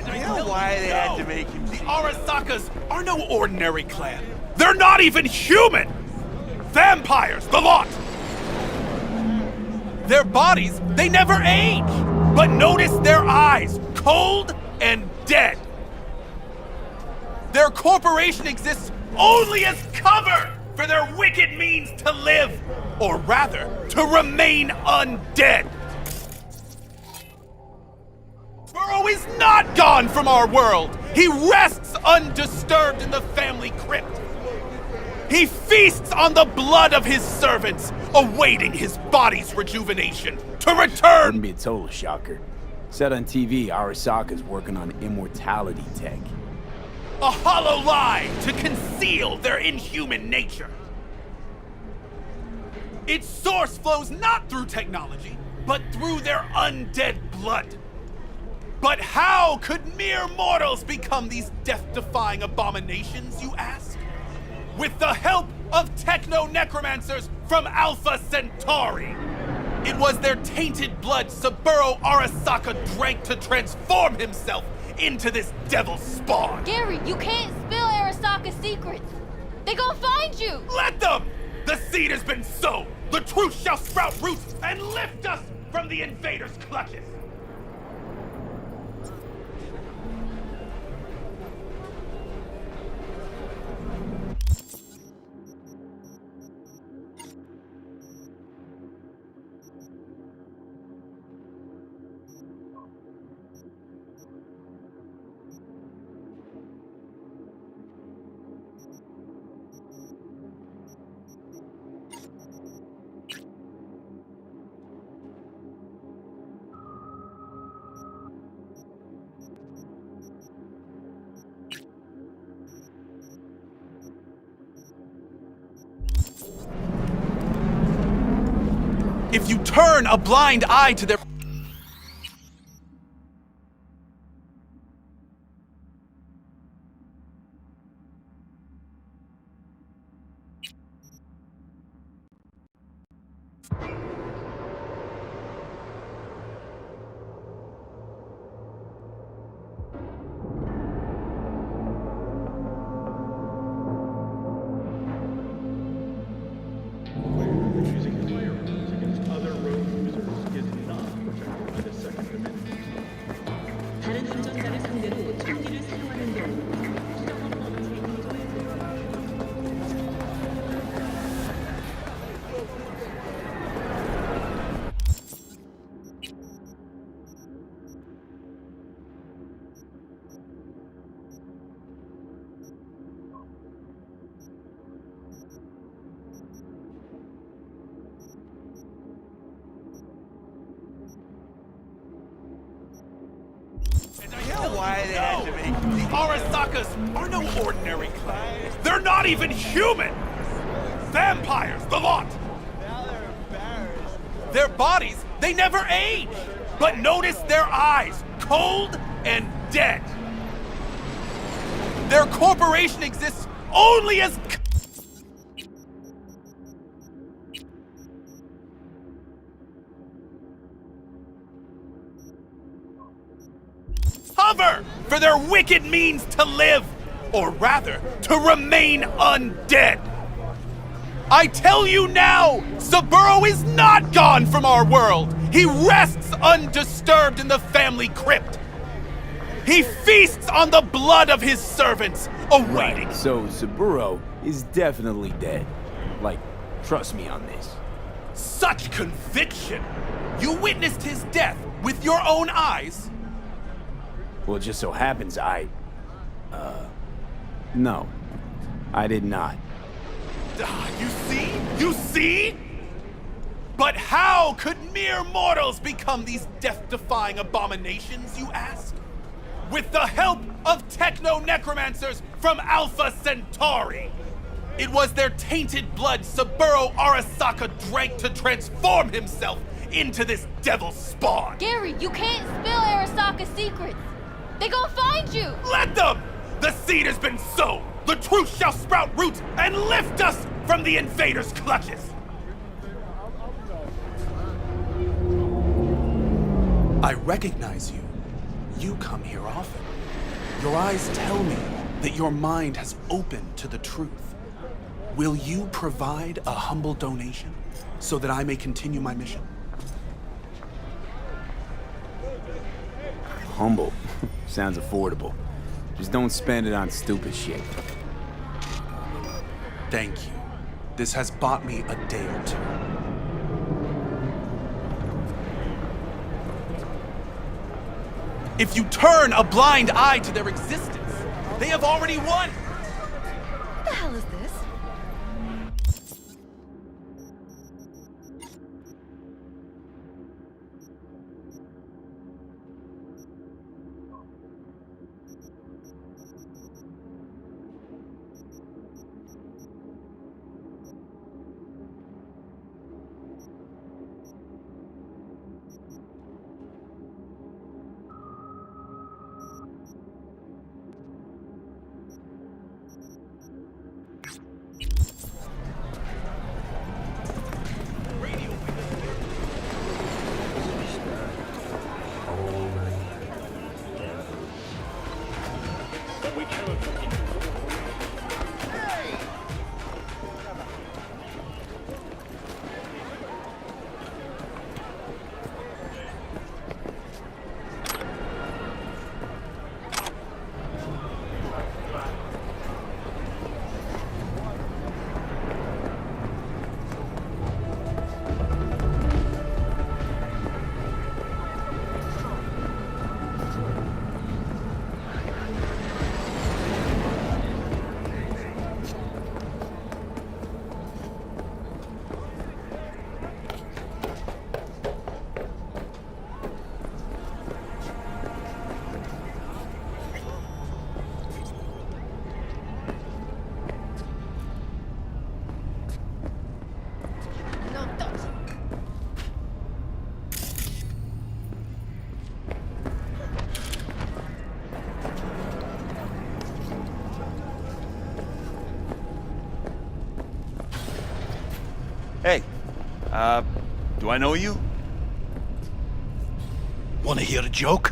You know why they had to make him? The Arasakas are no ordinary clan. They're not even human! Vampires, the lot! Their bodies, they never age! But notice their eyes, cold and dead. Their corporation exists only as cover for their wicked means to live, or rather, to remain undead. Burrow is not gone from our world. He rests undisturbed in the family crypt. He feasts on the blood of his servants, awaiting his body's rejuvenation to return. Wouldn't be a total shocker. Said on TV, Arasaka's working on immortality tech. A hollow lie to conceal their inhuman nature. Its source flows not through technology, but through their undead blood. But how could mere mortals become these death-defying abominations, you ask? With the help of techno-necromancers from Alpha Centauri. It was their tainted blood Saburo Arasaka drank to transform himself into this devil spawn. Gary, you can't spill Arasaka's secrets. They gonna find you. Let them! The seed has been sown. The truth shall sprout roots and lift us from the invaders' clutches. If you turn a blind eye to their... Using firearms against other road users is not Arasakas are no ordinary clan. They're not even human! Vampires, the lot! Their bodies, they never age! But notice their eyes, cold and dead. Their corporation exists only as... cover for their wicked means to live, or rather, to remain undead. I tell you now, Saburo is not gone from our world. He rests undisturbed in the family crypt. He feasts on the blood of his servants, awaiting. Right, so Saburo is definitely dead. Like, trust me on this. Such conviction! You witnessed his death with your own eyes? Well, it just so happens no. I did not. You see? You see? But how could mere mortals become these death-defying abominations, you ask? With the help of techno-necromancers from Alpha Centauri! It was their tainted blood Saburo Arasaka drank to transform himself into this devil spawn! Gary, you can't spill Arasaka's secrets! They gon' find you! Let them! The seed has been sown! The truth shall sprout roots and lift us from the invader's clutches! I recognize you. You come here often. Your eyes tell me that your mind has opened to the truth. Will you provide a humble donation so that I may continue my mission? Humble. Sounds affordable. Just don't spend it on stupid shit. Thank you. This has bought me a day or two. If you turn a blind eye to their existence, they have already won! What the hell is this? Hey, do I know you? Want to hear a joke?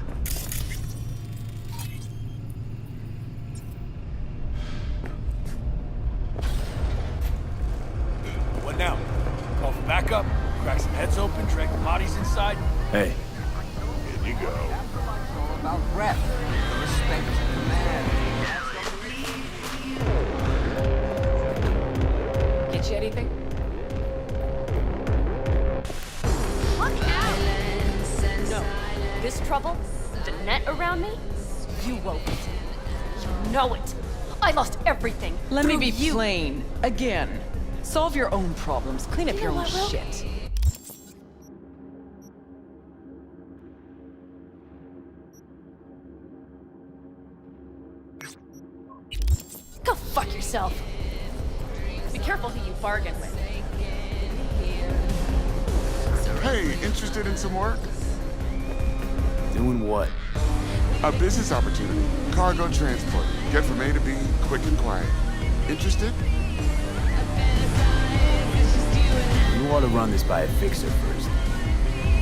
What now? Call for backup, crack some heads open, drag the bodies inside. Hey. In you go. It's all about rep. Respect to the man. Get you anything? Look out! No. This trouble? The net around me? You won't. You know it. I lost everything. Let me be you. plain. Again. Solve your own problems. Clean up your own shit. Go fuck yourself. Be careful who you bargain with. Hey, interested in some work? Doing what? A business opportunity. Cargo transport. Get from A to B, quick and quiet. Interested? You ought to run this by a fixer first.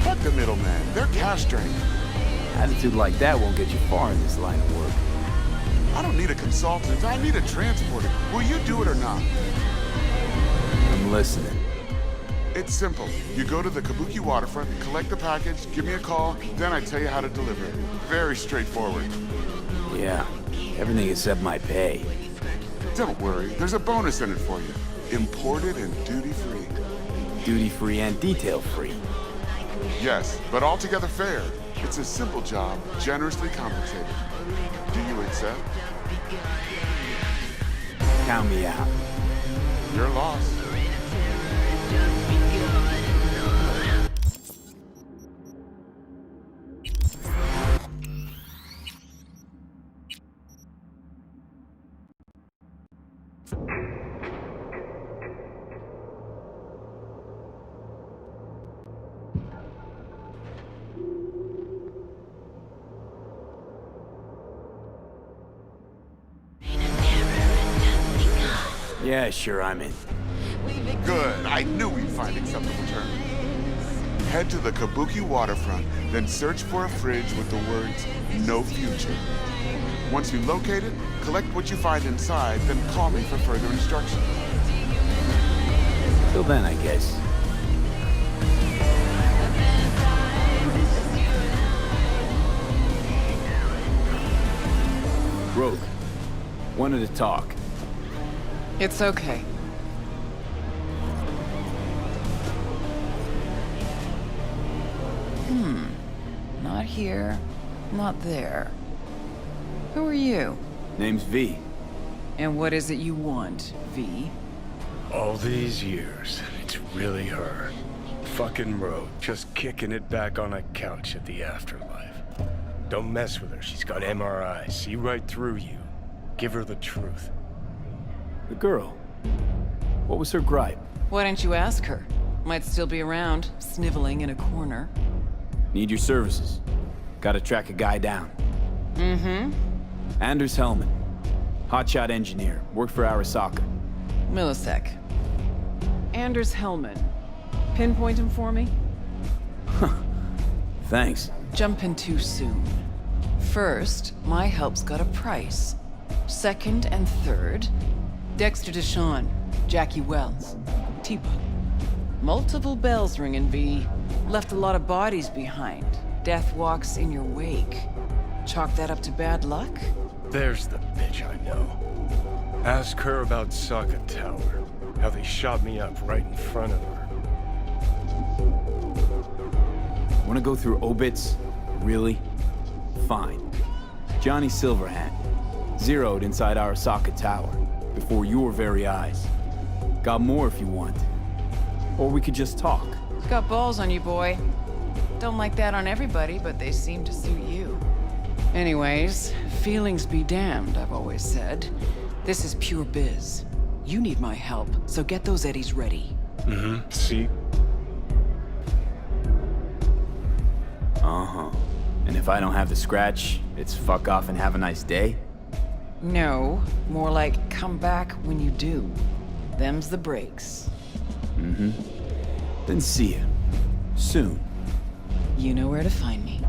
Fuck the middleman. They're cash drained. Attitude like that won't get you far in this line of work. I don't need a consultant. I need a transporter. Will you do it or not? I'm listening. It's simple. You go to the Kabuki waterfront, collect the package, give me a call, then I tell you how to deliver it. Very straightforward. Yeah, everything except my pay. Don't worry, there's a bonus in it for you. Imported and duty-free. Duty-free and detail-free. Yes, but altogether fair. It's a simple job, generously compensated. Do you accept? Count me out. Your loss. Yeah, sure, I'm in. Good. I knew we'd find acceptable terms. Head to the Kabuki waterfront, then search for a fridge with the words, "No future." Once you locate it, collect what you find inside, then call me for further instructions. Till then, I guess. Rogue, wanted to talk. It's okay. Not here, not there. Who are you? Name's V. And what is it you want, V? All these years, it's really her. Fucking Rogue, just kicking it back on a couch at the afterlife. Don't mess with her, she's got MRI, see right through you. Give her the truth. The girl. What was her gripe? Why didn't you ask her? Might still be around, sniveling in a corner. Need your services. Gotta track a guy down. Mm-hmm. Anders Hellman. Hotshot engineer. Worked for Arasaka. Millisec. Anders Hellman. Pinpoint him for me? Thanks. Jumping too soon. First, my help's got a price. Second and third, Dexter DeShawn, Jackie Wells, T-Bug. Multiple bells ringing, V. Left a lot of bodies behind. Death walks in your wake. Chalk that up to bad luck? There's the bitch I know. Ask her about Saka Tower. How they shot me up right in front of her. Wanna go through obits? Really? Fine. Johnny Silverhand. Zeroed inside Arasaka Tower. Before your very eyes. Got more if you want. Or we could just talk. Got balls on you, boy. Don't like that on everybody, but they seem to suit you. Anyways, feelings be damned, I've always said. This is pure biz. You need my help, so get those eddies ready. Mm-hmm. See? Uh-huh. And if I don't have the scratch, it's fuck off and have a nice day? No, more like come back when you do. Them's the breaks. Mm-hmm. Then see ya. Soon. You know where to find me.